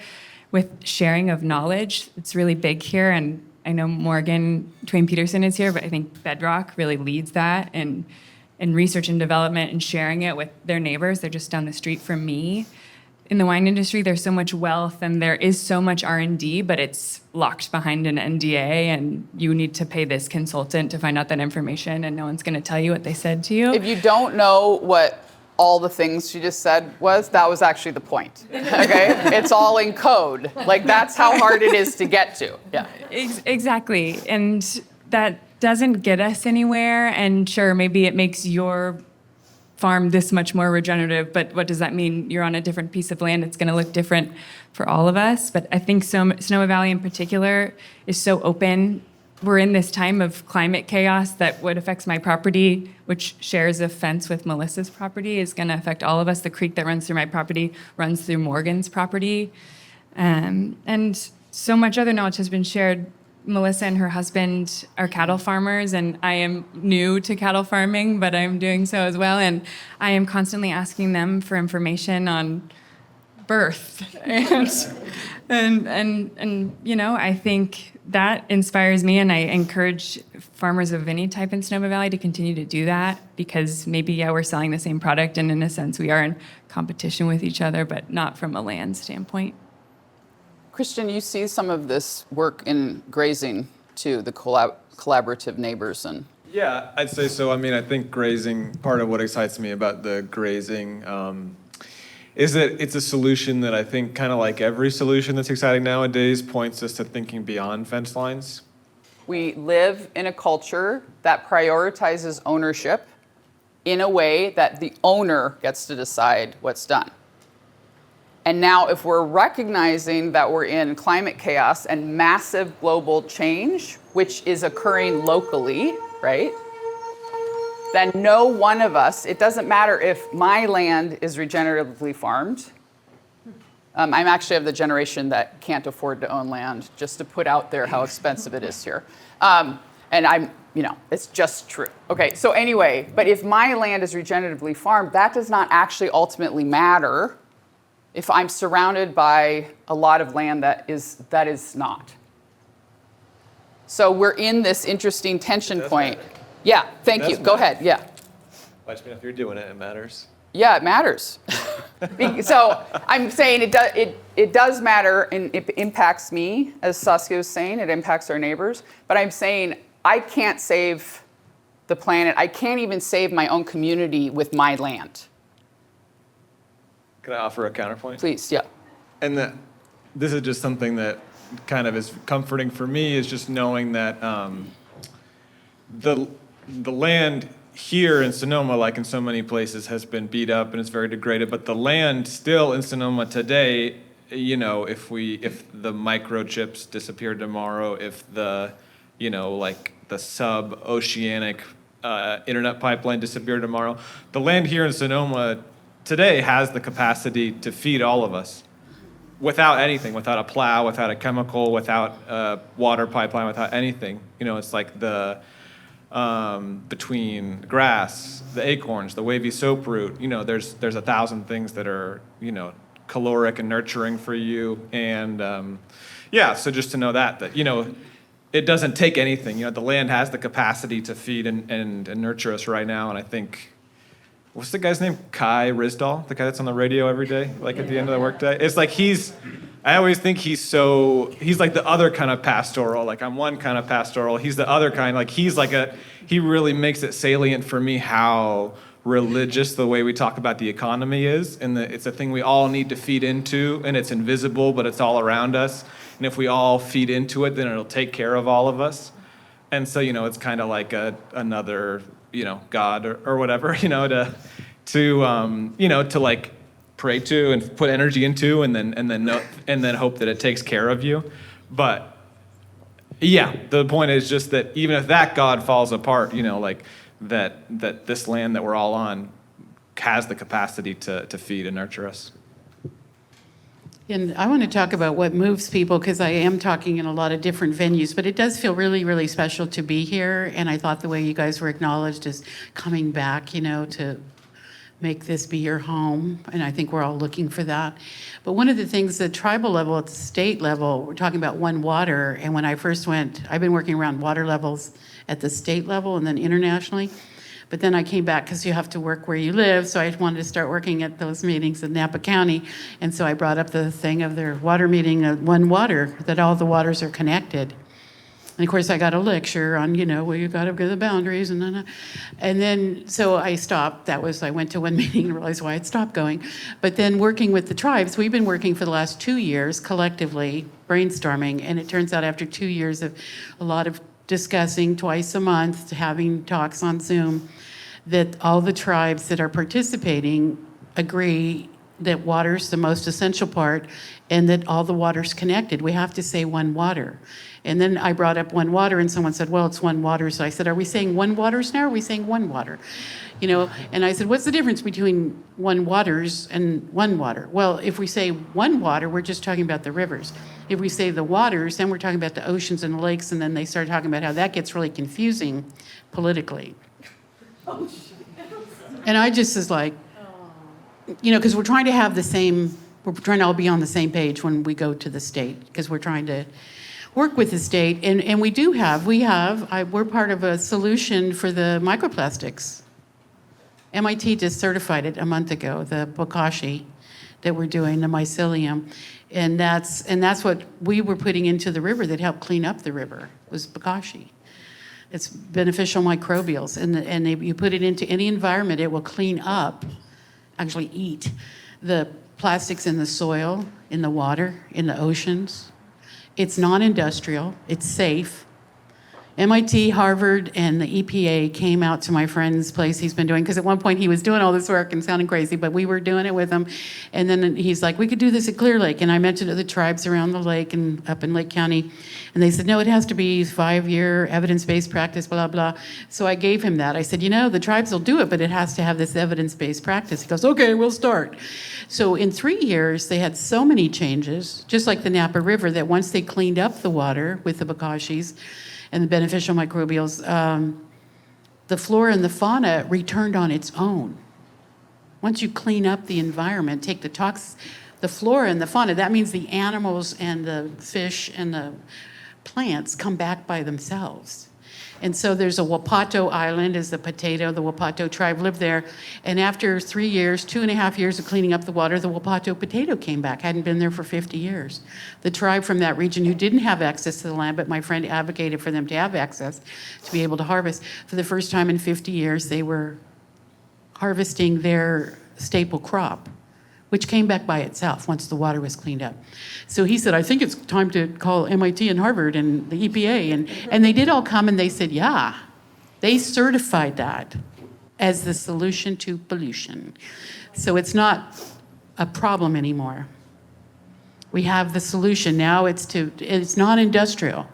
with sharing of knowledge. It's really big here, and I know Morgan Twain Peterson is here, but I think Bedrock really leads that in research and development and sharing it with their neighbors. They're just down the street from me. In the wine industry, there's so much wealth and there is so much R&D, but it's locked behind an NDA, and you need to pay this consultant to find out that information, and no one's going to tell you what they said to you. If you don't know what all the things she just said that was actually the point. Okay? It's all in code. Like, that's how hard it is to get to. Yeah. Exactly. And that doesn't get us anywhere. And sure, maybe it makes your farm this much more regenerative, but what does that mean? You're on a different piece of land. It's going to look different for all of us. But I think Sonoma Valley in particular is so open. We're in this time of climate chaos that what affects my property, which shares a fence with Melissa's property, is going to affect all of us. The creek that runs through my property runs through Morgan's property. And so much other knowledge has been shared. Melissa and her husband are cattle farmers, and I am new to cattle farming, but I'm doing so as well. And I am constantly asking them for information on birth. And you know, I think that inspires me, and I encourage farmers of any type in Sonoma Valley to continue to do that, because maybe, yeah, we're selling the same product, and in a sense we are in competition with each other, but not from a land standpoint. Christian, you see some of this work in grazing too, the collaborative neighbors and. Yeah, I'd say so. I mean, I think grazing, part of what excites me about the grazing is that it's a solution that I think, kind of like every solution that's exciting nowadays, points us to thinking beyond fence lines. We live in a culture that prioritizes ownership in a way that the owner gets to decide what's done. And now if we're recognizing that we're in climate chaos and massive global change, which is occurring locally, right? Then no one of us, it doesn't matter if my land is regeneratively farmed. I'm actually of the generation that can't afford to own land, just to put out there how expensive it is here. And I'm, you know, it's just true. Okay, so anyway, but if my land is regeneratively farmed, that does not actually ultimately matter if I'm surrounded by a lot of land that is not. So we're in this interesting tension point. Matter. Yeah, thank you. Go ahead, yeah. I just mean if you're doing it, it matters. Yeah, it matters. So I'm saying it does matter, and it impacts me, as Saskia was saying, it impacts our neighbors. But I'm saying I can't save the planet. I can't even save my own community with my land. Can I offer a counterpoint? Please, yeah. And this is just something that kind of is comforting for me, is just knowing that the land here in Sonoma, like in so many places, has been beat up and it's very degraded. But the land still in Sonoma today, you know, if the microchips disappeared tomorrow, if the, you know, like the sub-oceanic internet pipeline disappeared tomorrow, the land here in Sonoma today has the capacity to feed all of us without anything, without a plow, without a chemical, without a water pipeline, without anything. You know, it's like the between grass, the acorns, the wavy soap root, you know, there's 1,000 things that are, you know, caloric and nurturing for you. And yeah, so just to know that, you know, it doesn't take anything. You know, the land has the capacity to feed and nurture us right now. And I think, what's the guy's name? Kai Rizdal, the guy that's on the radio every day, like at the end of the workday. It's like I always think he's like the other kind of pastoral. Like I'm one kind of pastoral, he's the other kind. Like he really makes it salient for me how religious the way we talk about the economy is, and that it's a thing we all need to feed into, and it's invisible, but it's all around us. And if we all feed into it, then it'll take care of all of us. And so, you know, it's kind of like another, you know, God or whatever, you know, you know, to like pray to and put energy into, and then hope that it takes care of you. But yeah, the point is just that even if that God falls apart, you know, like that this land that we're all on has the capacity to feed and nurture us. And I want to talk about what moves people, because I am talking in a lot of different venues, but it does feel really, really special to be here. And I thought the way you guys were acknowledged as coming back, you know, to make this be your home. And I think we're all looking for that. But one of the things, the tribal level, at the state level, we're talking about one water. And when I first went, I've been working around water levels at the state level and then internationally. But then I came back because you have to work where you live. So I wanted to start working at those meetings in Napa County. And so I brought up the thing of their water meeting, one water, that all the waters are connected. And of course I got a lecture on, you know, well, you got to go to the boundaries and then, so I stopped. I went to one meeting and realized why I'd stopped going. But then working with the tribes, we've been working for the last 2 years collectively, brainstorming. And it turns out after 2 years of a lot of discussing twice a month, having talks on Zoom, that all the tribes that are participating agree that water's the most essential part and that all the water's connected. We have to say one water. And then I brought up one water and someone said, well, it's one water. So I said, are we saying one waters now or are we saying one water? You know, and I said, what's the difference between one waters and one water? Well, if we say one water, we're just talking about the rivers. If we say the waters, then we're talking about the oceans and the lakes, and then they start talking about how that gets really confusing politically. And I just was like, you know, because we're trying to have the same we're trying to all be on the same page when we go to the state, because we're trying to work with the state. And we're part of a solution for the microplastics. MIT just certified it a month ago, the bokashi that we're doing, the mycelium. And that's what we were putting into the river that helped clean up the river, was bokashi. It's beneficial microbials, you put it into any environment, it will clean up, actually eat, the plastics in the soil, in the water, in the oceans. It's non-industrial, it's safe. MIT, Harvard, and the EPA came out to my friend's place he's been doing, because at one point he was doing all this work and sounding crazy, but we were doing it with him. And then he's like, we could do this at Clear Lake. And I mentioned to the tribes around the lake and up in Lake County. And they said, no, it has to be 5-year evidence-based practice, blah, blah. So I gave him that. I said, the tribes will do it, but it has to have this evidence-based practice. He goes, okay, we'll start. So in 3 years, they had so many changes, just like the Napa River, that once they cleaned up the water with the bokashis, and the beneficial microbials, the flora and the fauna returned on its own. Once you clean up the environment, take the flora and the fauna, that means the animals and the fish and the plants come back by themselves. And so there's a Wapato Island, is the potato, the Wapato tribe lived there. And after 3 years, 2.5 years of cleaning up the water, the Wapato potato came back, hadn't been there for 50 years. The tribe from that region who didn't have access to the land, but my friend advocated for them to have access to be able to harvest. For the first time in 50 years, they were harvesting their staple crop, which came back by itself once the water was cleaned up. So he said, I think it's time to call MIT and Harvard and the EPA. And they did all come and they said, yeah. They certified that as the solution to pollution. So it's not a problem anymore. We have the solution. Now it's non-industrial.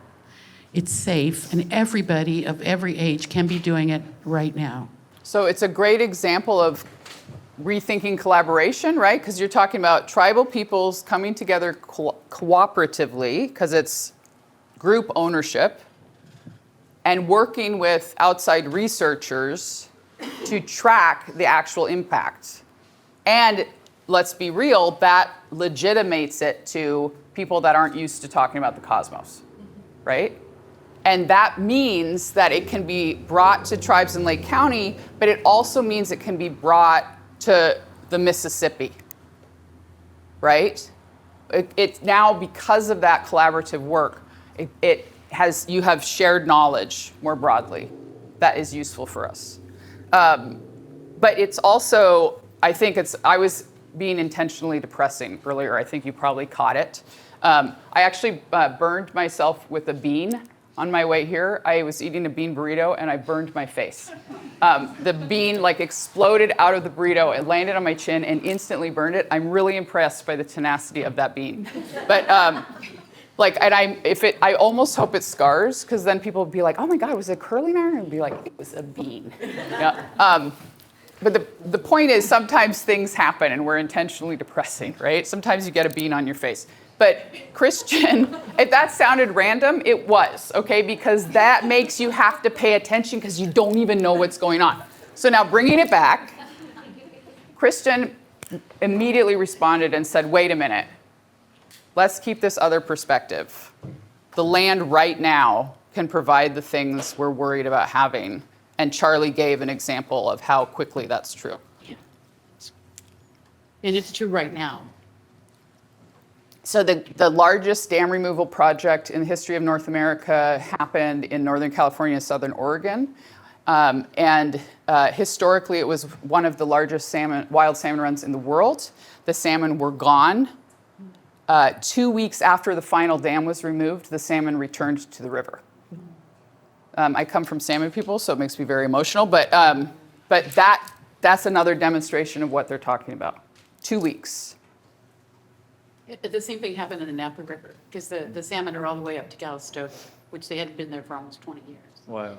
It's safe, and everybody of every age can be doing it right now. So it's a great example of rethinking collaboration, right? Because you're talking about tribal peoples coming together cooperatively, because it's group ownership, and working with outside researchers to track the actual impact. And let's be real, that legitimates it to people that aren't used to talking about the cosmos, right? And that means that it can be brought to tribes in Lake County, but it also means it can be brought to the Mississippi, right? It's now, because of that collaborative work, you have shared knowledge more broadly that is useful for us. But it's also, I was being intentionally depressing earlier. I think you probably caught it. I actually burned myself with a bean on my way here. I was eating a bean burrito and I burned my face. The bean exploded out of the burrito. It landed on my chin and instantly burned it. I'm really impressed by the tenacity of that bean. But I almost hope it scars, because then people would be like, oh my God, was it a curling iron? And be like, it was a bean. Yeah. But the point is, sometimes things happen and we're intentionally depressing, right? Sometimes you get a bean on your face. But Christian, if that sounded random, it was, okay? Because that makes you have to pay attention because you don't even know what's going on. So now bringing it back, Christian immediately responded and said, wait a minute, let's keep this other perspective. The land right now can provide the things we're worried about having. And Charlie gave an example of how quickly that's true. Yeah. And it's true right now. So the largest dam removal project in the history of North America happened in Northern California and Southern Oregon. Historically, it was one of the largest wild salmon runs in the world. The salmon were gone. 2 weeks after the final dam was removed, the salmon returned to the river. I come from salmon people, so it makes me very emotional. But that's another demonstration of what they're talking about. 2 weeks. The same thing happened in the Napa River, because the salmon are all the way up to Calistoga, which they hadn't been there for almost 20 years. Wow.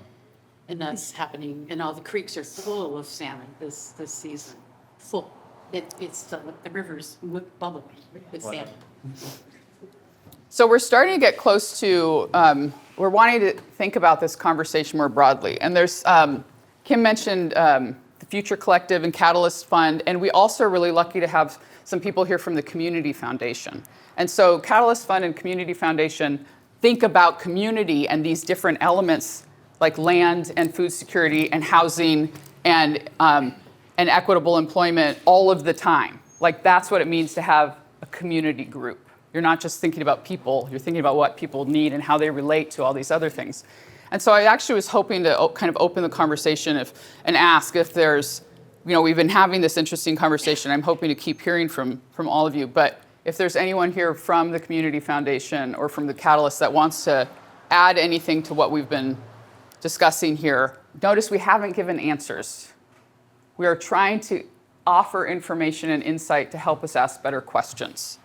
And that's happening, and all the creeks are full of salmon this season. Full. It's the river's bubbling with salmon. So we're starting to get close to, we're wanting to think about this conversation more broadly. And there's, Kim mentioned the Future Collective and Catalyst Fund, and we also are really lucky to have some people here from the Community Foundation. And so Catalyst Fund and Community Foundation think about community and these different elements like land and food security and housing and equitable employment all of the time. Like that's what it means to have a community group. You're not just thinking about people, you're thinking about what people need and how they relate to all these other things. And so I actually was hoping to kind of open the conversation and ask if there's, we've been having this interesting conversation. I'm hoping to keep hearing from all of you, but if there's anyone here from the Community Foundation or from the Catalyst that wants to add anything to what we've been discussing here, notice we haven't given answers. We are trying to offer information and insight to help us ask better questions,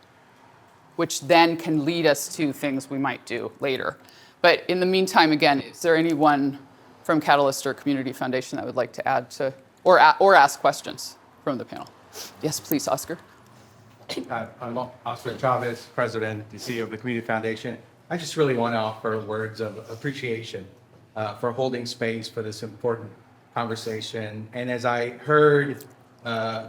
which then can lead us to things we might do later. But in the meantime, again, is there anyone from Catalyst or Community Foundation that would like to add to, or ask questions from the panel? Yes, please, Oscar. I'm Oscar Chavez, President and CEO of the Community Foundation. I just really want to offer words of appreciation for holding space for this important conversation. And as I heard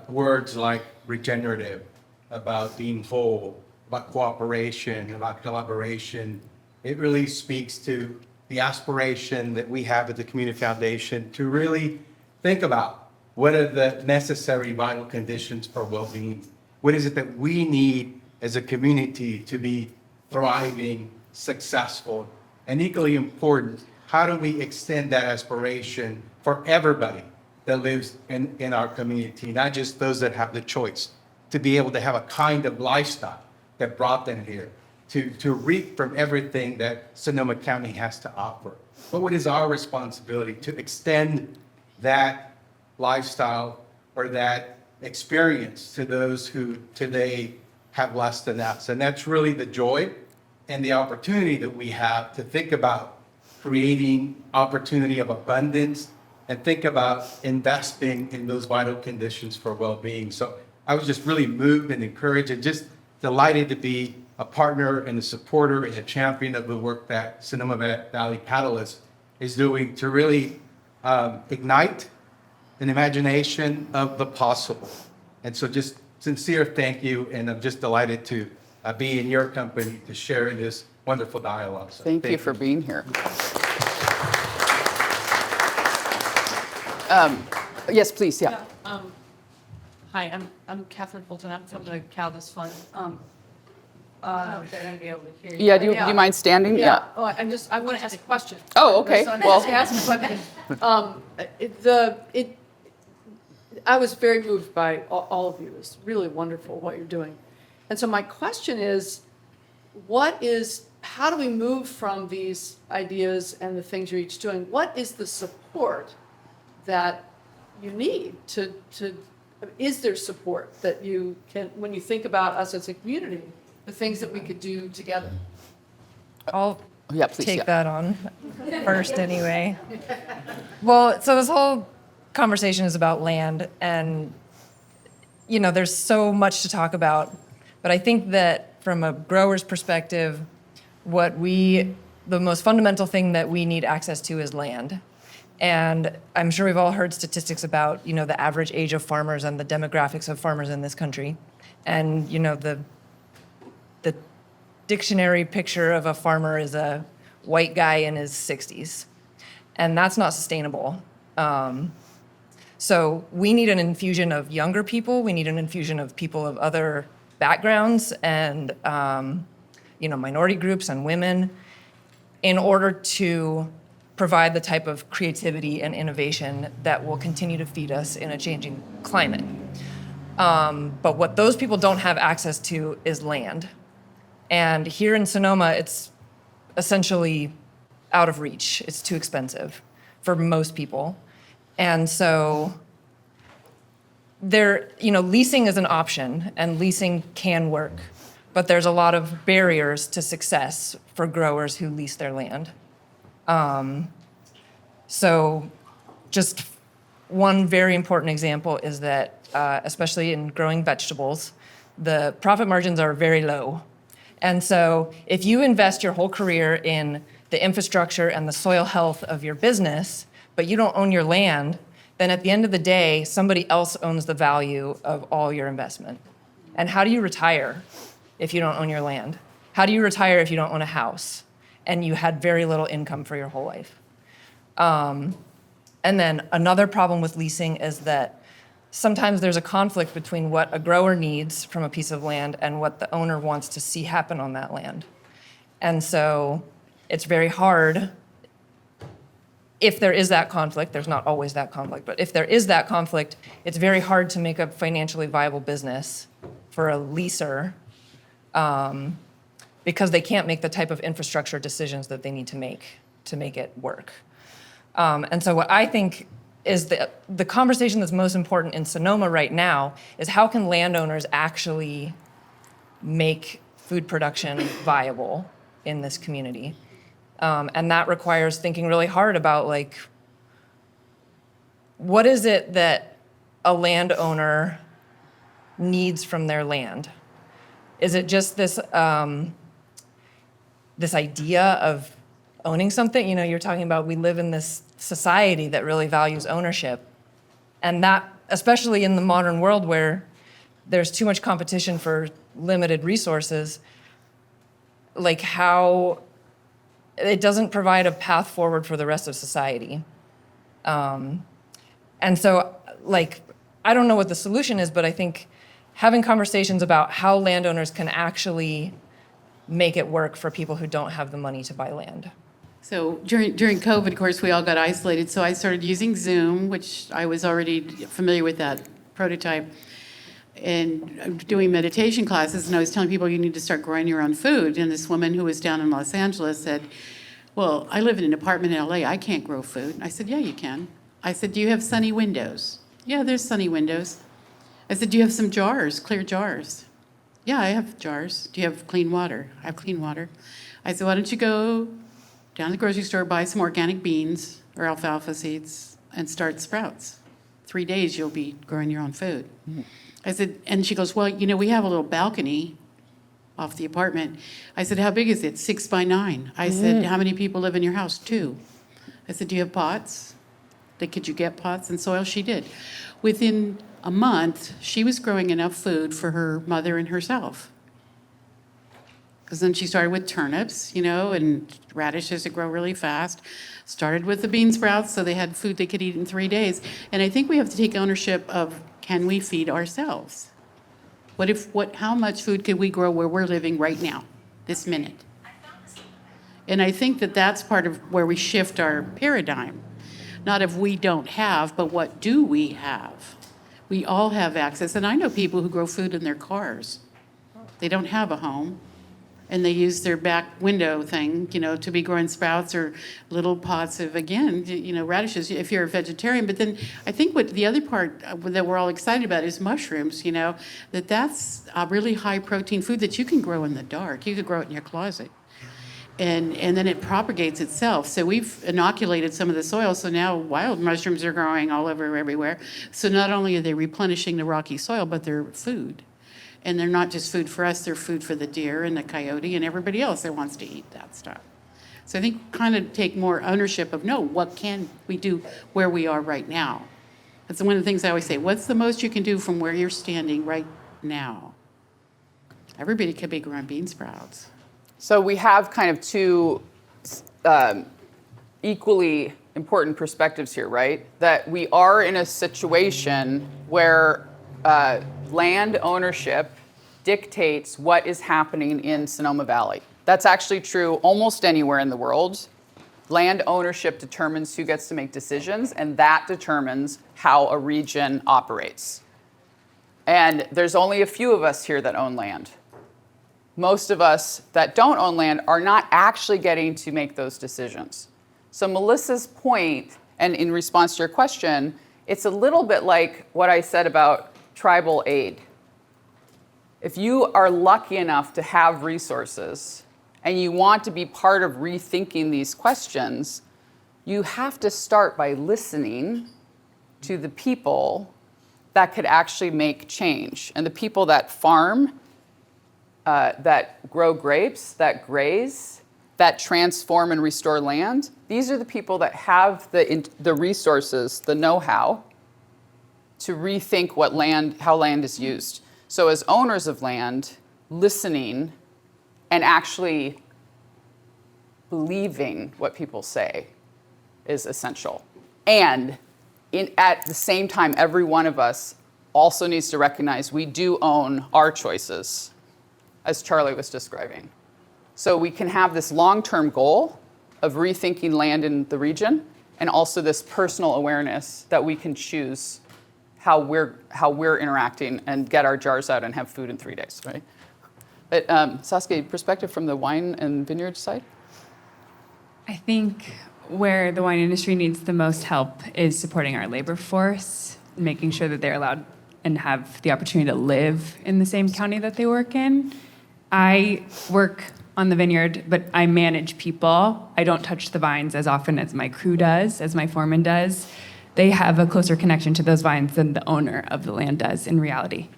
words like regenerative, about being whole, about cooperation, about collaboration, it really speaks to the aspiration that we have at the Community Foundation to really think about what are the necessary vital conditions for well-being. What is it that we need as a community to be thriving, successful, and equally important, how do we extend that aspiration for everybody that lives in our community, not just those that have the choice, to be able to have a kind of lifestyle that brought them here, to reap from everything that Sonoma County has to offer. But what is our responsibility to extend that lifestyle or that experience to those who today have less than us? And that's really the joy and the opportunity that we have to think about creating opportunity of abundance and think about investing in those vital conditions for well-being. So I was just really moved and encouraged and just delighted to be a partner and a supporter and a champion of the work that Sonoma Valley Catalyst is doing to really ignite an imagination of the possible. And so just sincere thank you, and I'm just delighted to be in your company to share in this wonderful dialogue. So Thank you for being here. Yes, please, yeah. Hi, I'm Catherine Fulton. I'm from the Catalyst Fund. They're gonna be able to hear you. Yeah, do you mind standing? Yeah. Oh, I want to ask a question. Oh, okay. So I'm Well, just asking, but, I was very moved by all of you. It's really wonderful what you're doing. And so my question is, how do we move from these ideas and the things you're each doing? What is the support that you need is there support that you can, when you think about us as a community, the things that we could do together? I'll yeah, please, take yeah. that on first anyway. Well, so this whole conversation is about land, and there's so much to talk about, but I think that from a grower's perspective, the most fundamental thing that we need access to is land. And I'm sure we've all heard statistics about, the average age of farmers and the demographics of farmers in this country. And, the dictionary picture of a farmer is a white guy in his 60s. And that's not sustainable. So we need an infusion of younger people. We need an infusion of people of other backgrounds and, minority groups and women in order to provide the type of creativity and innovation that will continue to feed us in a changing climate. But what those people don't have access to is land. And here in Sonoma, it's essentially out of reach. It's too expensive for most people. And so leasing is an option, and leasing can work, but there's a lot of barriers to success for growers who lease their land. So just one very important example is that, especially in growing vegetables, the profit margins are very low. And so if you invest your whole career in the infrastructure and the soil health of your business, but you don't own your land, then at the end of the day, somebody else owns the value of all your investment. And how do you retire if you don't own your land? How do you retire if you don't own a house and you had very little income for your whole life? And then another problem with leasing is that sometimes there's a conflict between what a grower needs from a piece of land and what the owner wants to see happen on that land. And so it's very hard. If there is that conflict, there's not always that conflict, but if there is that conflict, it's very hard to make a financially viable business for a leaser because they can't make the type of infrastructure decisions that they need to make it work. And so what I think is the conversation that's most important in Sonoma right now is how can landowners actually make food production viable in this community? And that requires thinking really hard about, like, what is it that a landowner needs from their land? Is it just this this idea of owning something? You know, you're talking about we live in this society that really values ownership. And that, especially in the modern world where there's too much competition for limited resources, like how it doesn't provide a path forward for the rest of society. And so, like, I don't know what the solution is, but I think having conversations about how landowners can actually make it work for people who don't have the money to buy land. So during COVID, of course, we all got isolated, so I started using Zoom, which I was already familiar with that prototype, and doing meditation classes, and I was telling people you need to start growing your own food. And this woman who was down in Los Angeles said, well, I live in an apartment in LA, I can't grow food. I said, yeah, you can. I said, do you have sunny windows? Yeah, there's sunny windows. I said, do you have some jars, clear jars? Yeah, I have jars. Do you have clean water? I have clean water. I said, why don't you go down to the grocery store, buy some organic beans or alfalfa seeds, and start sprouts. 3 days, you'll be growing your own food. I said, and she goes, well, you know, we have a little balcony off the apartment. I said, how big is it? 6 by 9. I said, how many people live in your house? 2. I said, do you have pots? Could you get pots and soil? She did. Within a month, she was growing enough food for her mother and herself. Because then she started with turnips, you know, and radishes that grow really fast. Started with the bean sprouts, so they had food they could eat in 3 days. And I think we have to take ownership of, can we feed ourselves? How much food could we grow where we're living right now, this minute? And I think that that's part of where we shift our paradigm. Not if we don't have, but what do we have? We all have access. And I know people who grow food in their cars. They don't have a home. And they use their back window thing, you know, to be growing sprouts or little pots of, again, you know, radishes if you're a vegetarian. But then I think what the other part that we're all excited about is mushrooms, you know, that's a really high protein food that you can grow in the dark. You could grow it in your closet. And then it propagates itself. So we've inoculated some of the soil, so now wild mushrooms are growing all over everywhere. So not only are they replenishing the rocky soil, but they're food. And they're not just food for us, they're food for the deer and the coyote and everybody else that wants to eat that stuff. So I think kind of take more ownership of, no, what can we do where we are right now? That's one of the things I always say, what's the most you can do from where you're standing right now? Everybody could be growing bean sprouts. So we have kind of two equally important perspectives here, right? That we are in a situation where land ownership dictates what is happening in Sonoma Valley. That's actually true almost anywhere in the world. Land ownership determines who gets to make decisions, and that determines how a region operates. And there's only a few of us here that own land. Most of us that don't own land are not actually getting to make those decisions. So Melissa's point, and in response to your question, it's a little bit like what I said about tribal aid. If you are lucky enough to have resources and you want to be part of rethinking these questions, you have to start by listening to the people that could actually make change. And the people that farm, that grow grapes, that graze, that transform and restore land, these are the people that have the resources, the know-how to rethink how land is used. So as owners of land, listening and actually believing what people say is essential. And at the same time, every one of us also needs to recognize we do own our choices, as Charlie was describing. So we can have this long-term goal of rethinking land in the region, and also this personal awareness that we can choose how we're interacting and get our jars out and have food in 3 days, right? But Saskia, perspective from the wine and vineyard side? I think where the wine industry needs the most help is supporting our labor force, making sure that they're allowed and have the opportunity to live in the same county that they work in. I work on the vineyard, but I manage people. I don't touch the vines as often as my crew does, as my foreman does. They have a closer connection to those vines than the owner of the land does in reality.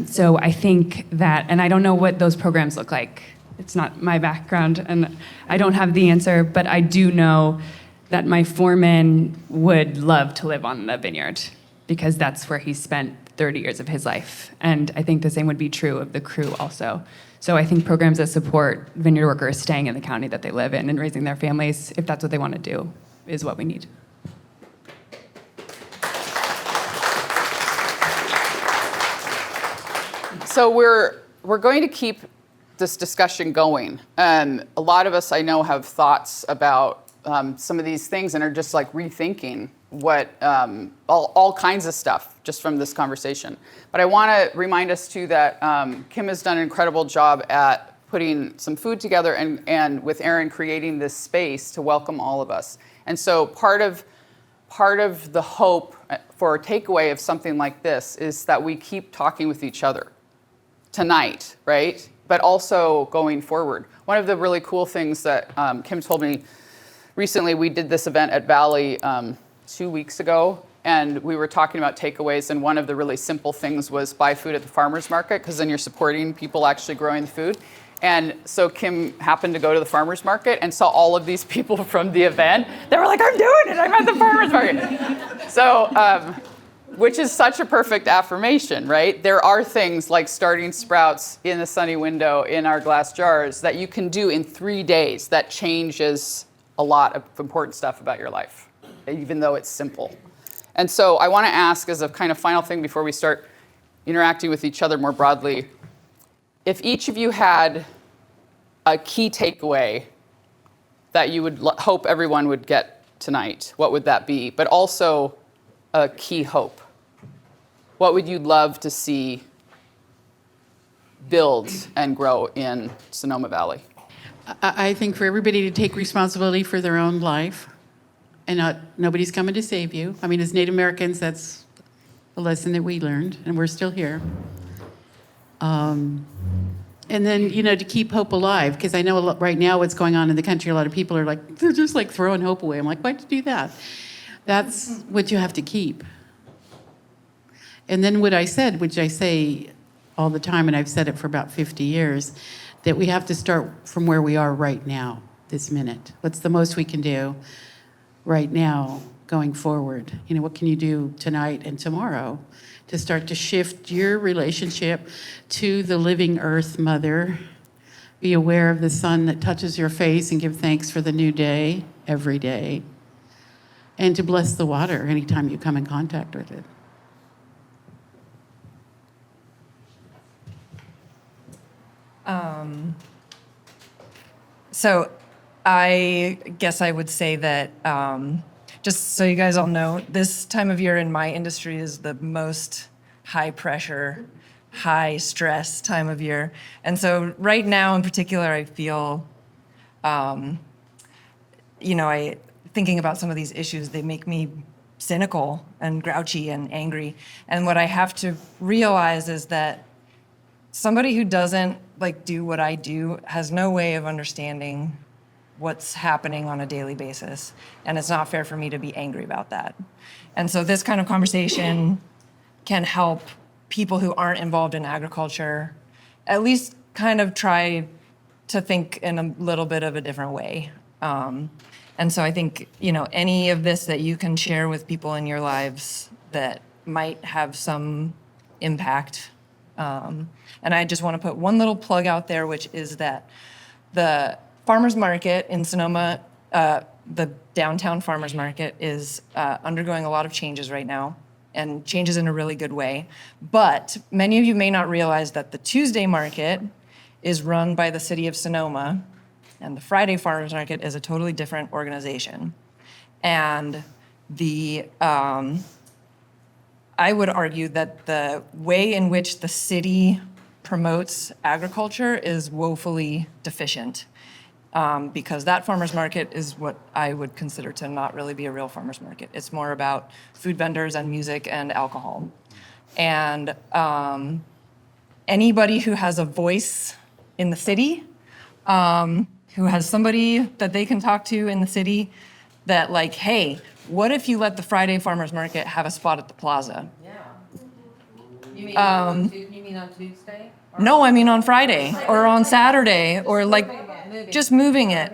So I think that, and I don't know what those programs look like. It's not my background, and I don't have the answer, but I do know that my foreman would love to live on the vineyard because that's where he spent 30 years of his life. And I think the same would be true of the crew also. So I think programs that support vineyard workers staying in the county that they live in and raising their families, if that's what they want to do, is what we need. So we're going to keep this discussion going. A lot of us I know have thoughts about some of these things and are just like rethinking what all kinds of stuff just from this conversation. But I want to remind us too that Kim has done an incredible job at putting some food together and with Erin creating this space to welcome all of us. And so part of the hope for a takeaway of something like this is that we keep talking with each other tonight, right? But also going forward. One of the really cool things that Kim told me recently, we did this event at Valley 2 weeks ago, and we were talking about takeaways, and one of the really simple things was buy food at the farmer's market, because then you're supporting people actually growing the food. And so Kim happened to go to the farmer's market and saw all of these people from the event. They were like, I'm doing it, I'm at the farmer's market. So, which is such a perfect affirmation, right? There are things like starting sprouts in the sunny window in our glass jars that you can do in 3 days that changes a lot of important stuff about your life, even though it's simple. And so I want to ask, as a kind of final thing before we start interacting with each other more broadly, if each of you had a key takeaway that you would hope everyone would get tonight, what would that be? But also a key hope. What would you love to see build and grow in Sonoma Valley? I think for everybody to take responsibility for their own life, and nobody's coming to save you. I mean, as Native Americans, that's a lesson that we learned, and we're still here. And then, to keep hope alive, because I know right now what's going on in the country, a lot of people are like, they're just like throwing hope away. I'm like, why'd you do that? That's what you have to keep. And then what I said, which I say all the time, and I've said it for about 50 years, that we have to start from where we are right now, this minute. What's the most we can do right now going forward? What can you do tonight and tomorrow to start to shift your relationship to the living earth mother? Be aware of the sun that touches your face and give thanks for the new day every day. And to bless the water anytime you come in contact with it. So I guess I would say that, just so you guys all know, this time of year in my industry is the most high pressure, high stress time of year. And so right now in particular, I feel, thinking about some of these issues, they make me cynical and grouchy and angry. And what I have to realize is that somebody who doesn't do what I do has no way of understanding what's happening on a daily basis. And it's not fair for me to be angry about that. And so this kind of conversation can help people who aren't involved in agriculture at least kind of try to think in a little bit of a different way. And so I think, any of this that you can share with people in your lives that might have some impact. And I just want to put one little plug out there, which is that the farmers market in Sonoma, the downtown farmers market, is undergoing a lot of changes right now, and changes in a really good way. But many of you may not realize that the Tuesday market is run by the city of Sonoma, and the Friday farmers market is a totally different organization. And I would argue that the way in which the city promotes agriculture is woefully deficient, because that farmers market is what I would consider to not really be a real farmers market. It's more about food vendors and music and alcohol. And anybody who has a voice in the city, who has somebody that they can talk to in the city that like, hey, what if you let the Friday farmers market have a spot at the plaza? Yeah. You mean on Tuesday? No, I mean on Friday or on Saturday, or like just moving it,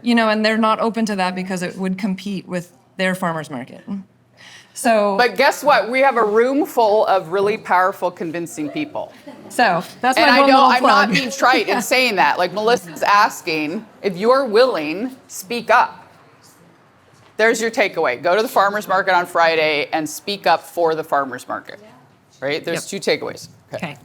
and they're not open to that because it would compete with their farmers market. So, But guess what? We have a room full of really powerful, convincing people. so that's And my I one know little I'm not plug. being trite in saying that. Like Melissa's asking, if you're willing, speak up. There's your takeaway. Go to the farmer's market on Friday and speak up for the farmer's market. Right? There's two takeaways. Okay.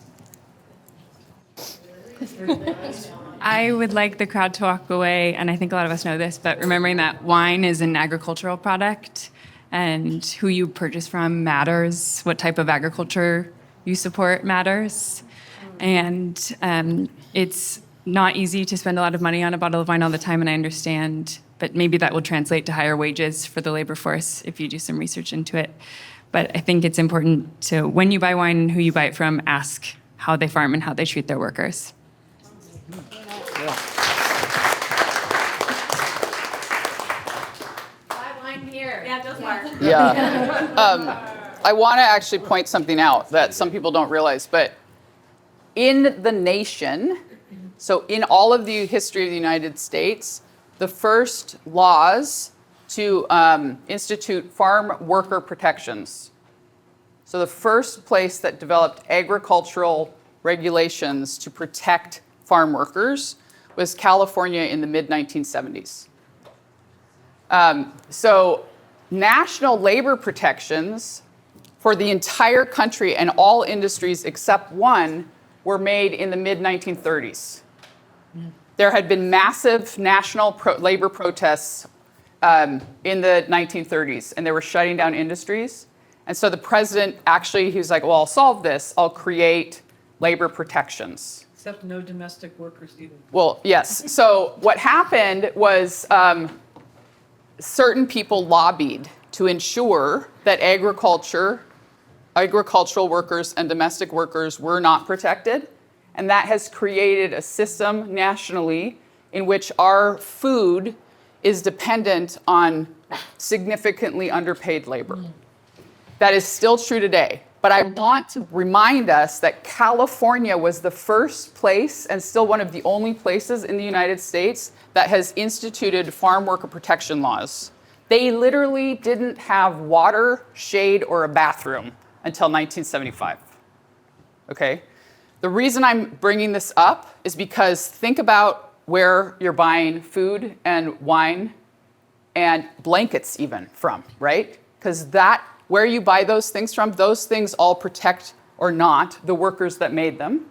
I would like the crowd to walk away, and I think a lot of us know this, but remembering that wine is an agricultural product, and who you purchase from matters. What type of agriculture you support matters. And it's not easy to spend a lot of money on a bottle of wine all the time, and I understand, but maybe that will translate to higher wages for the labor force if you do some research into it. But I think it's important to, when you buy wine and who you buy it from, ask how they farm and how they treat their workers. Yeah. I want to actually point something out that some people don't realize, but in the nation, so in all of the history of the United States, the first laws to institute farm worker protections. So the first place that developed agricultural regulations to protect farm workers was California in the mid-1970s. So national labor protections for the entire country and all industries except one were made in the mid-1930s. There had been massive national labor protests in the 1930s, and they were shutting down industries. And so the president actually, he was like, well, I'll solve this. I'll create labor protections. Except no domestic workers either. Well, yes. So what happened was certain people lobbied to ensure that agricultural workers and domestic workers were not protected. And that has created a system nationally in which our food is dependent on significantly underpaid labor. That is still true today. But I want to remind us that California was the first place and still one of the only places in the United States that has instituted farm worker protection laws. They literally didn't have water, shade, or a bathroom until 1975. Okay? The reason I'm bringing this up is because think about where you're buying food and wine and blankets even from, right? Because where you buy those things from, those things all protect or not the workers that made them.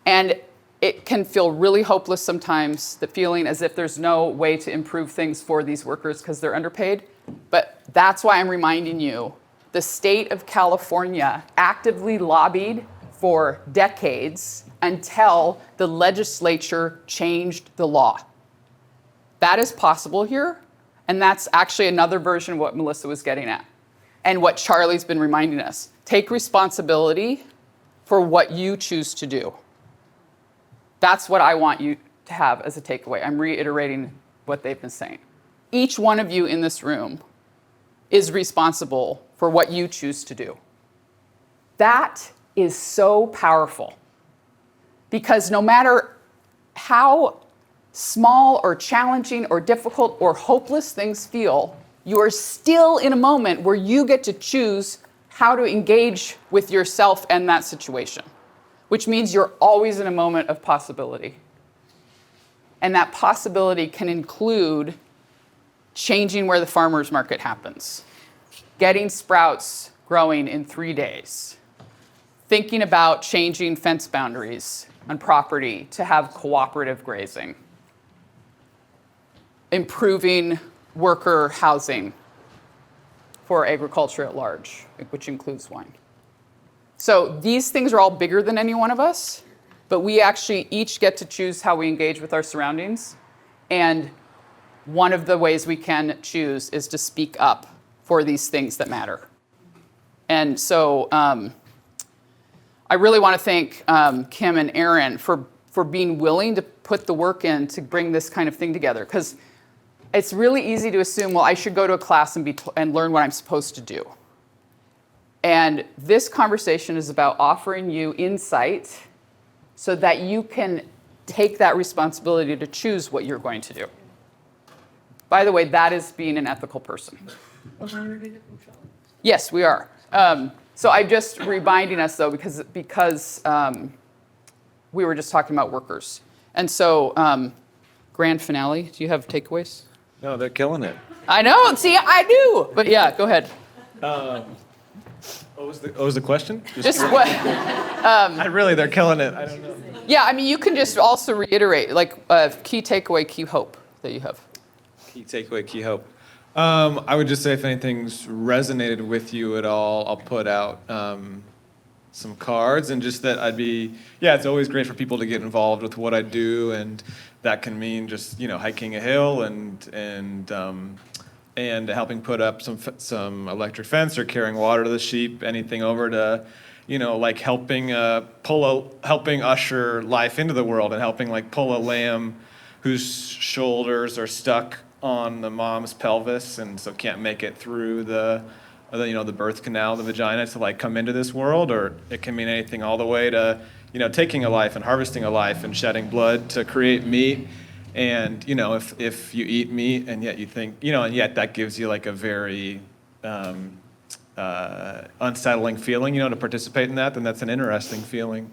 And it can feel really hopeless sometimes, the feeling as if there's no way to improve things for these workers because they're underpaid. But that's why I'm reminding you, the state of California actively lobbied for decades until the legislature changed the law. That is possible here, and that's actually another version of what Melissa was getting at. And what Charlie's been reminding us, take responsibility for what you choose to do. That's what I want you to have as a takeaway. I'm reiterating what they've been saying. Each one of you in this room is responsible for what you choose to do. That is so powerful. Because no matter how small or challenging or difficult or hopeless things feel, you are still in a moment where you get to choose how to engage with yourself and that situation, which means you're always in a moment of possibility. And that possibility can include changing where the farmer's market happens, getting sprouts growing in 3 days, thinking about changing fence boundaries on property to have cooperative grazing, improving worker housing for agriculture at large, which includes wine. So these things are all bigger than any one of us, but we actually each get to choose how we engage with our surroundings. And one of the ways we can choose is to speak up for these things that matter. And so I really want to thank Kim and Aaron for being willing to put the work in to bring this kind of thing together. Because it's really easy to assume, well, I should go to a class and learn what I'm supposed to do. And this conversation is about offering you insight so that you can take that responsibility to choose what you're going to do. By the way, that is being an ethical person. Yes, we are. So I'm just reminding us, though, because we were just talking about workers. And so grand finale, do you have takeaways? No, they're killing it. I know. See, I do. But yeah, go ahead. What was the question? Just what? They're killing it. I don't know. Yeah, I mean, you can just also reiterate, like, key takeaway, key hope that you have. Key takeaway, key hope. I would just say if anything's resonated with you at all, I'll put out some cards, and just that it's always great for people to get involved with what I do, and that can mean just, hiking a hill and helping put up some electric fence or carrying water to the sheep, anything over to, like helping usher life into the world and helping like pull a lamb whose shoulders are stuck on the mom's pelvis and so can't make it through the birth canal, the vagina, to like come into this world. Or it can mean anything all the way to, taking a life and harvesting a life and shedding blood to create meat. And, if you eat meat and yet you think, and yet that gives you like a very unsettling feeling, to participate in that, then that's an interesting feeling.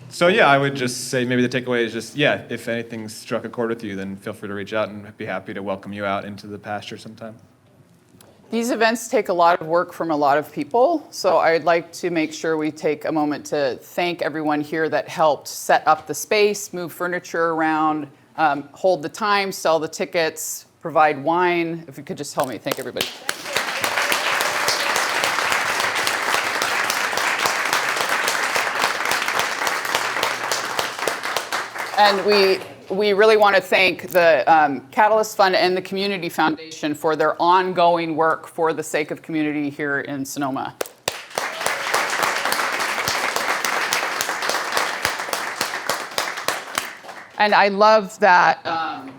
So yeah, I would just say maybe the takeaway is just, if anything struck a chord with you, then feel free to reach out and be happy to welcome you out into the pasture sometime. These events take a lot of work from a lot of people, so I'd like to make sure we take a moment to thank everyone here that helped set up the space, move furniture around, hold the time, sell the tickets, provide wine. If you could just help me thank everybody. And we really want to thank the Catalyst Fund and the Community Foundation for their ongoing work for the sake of community here in Sonoma. And I love that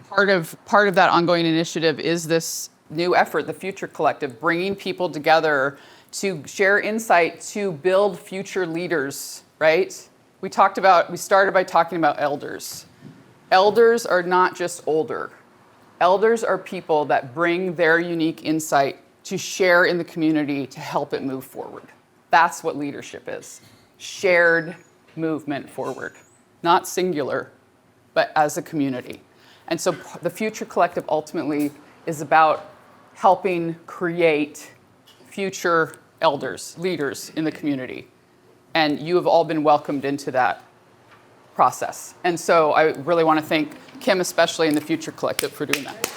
part of that ongoing initiative is this new effort, the Future Collective, bringing people together to share insight to build future leaders, right? We started by talking about elders. Elders are not just older. Elders are people that bring their unique insight to share in the community to help it move forward. That's what leadership is. Shared movement forward. Not singular, but as a community. And so the Future Collective ultimately is about helping create future elders, leaders in the community. And you have all been welcomed into that process. And so I really want to thank Kim especially and the Future Collective for doing that.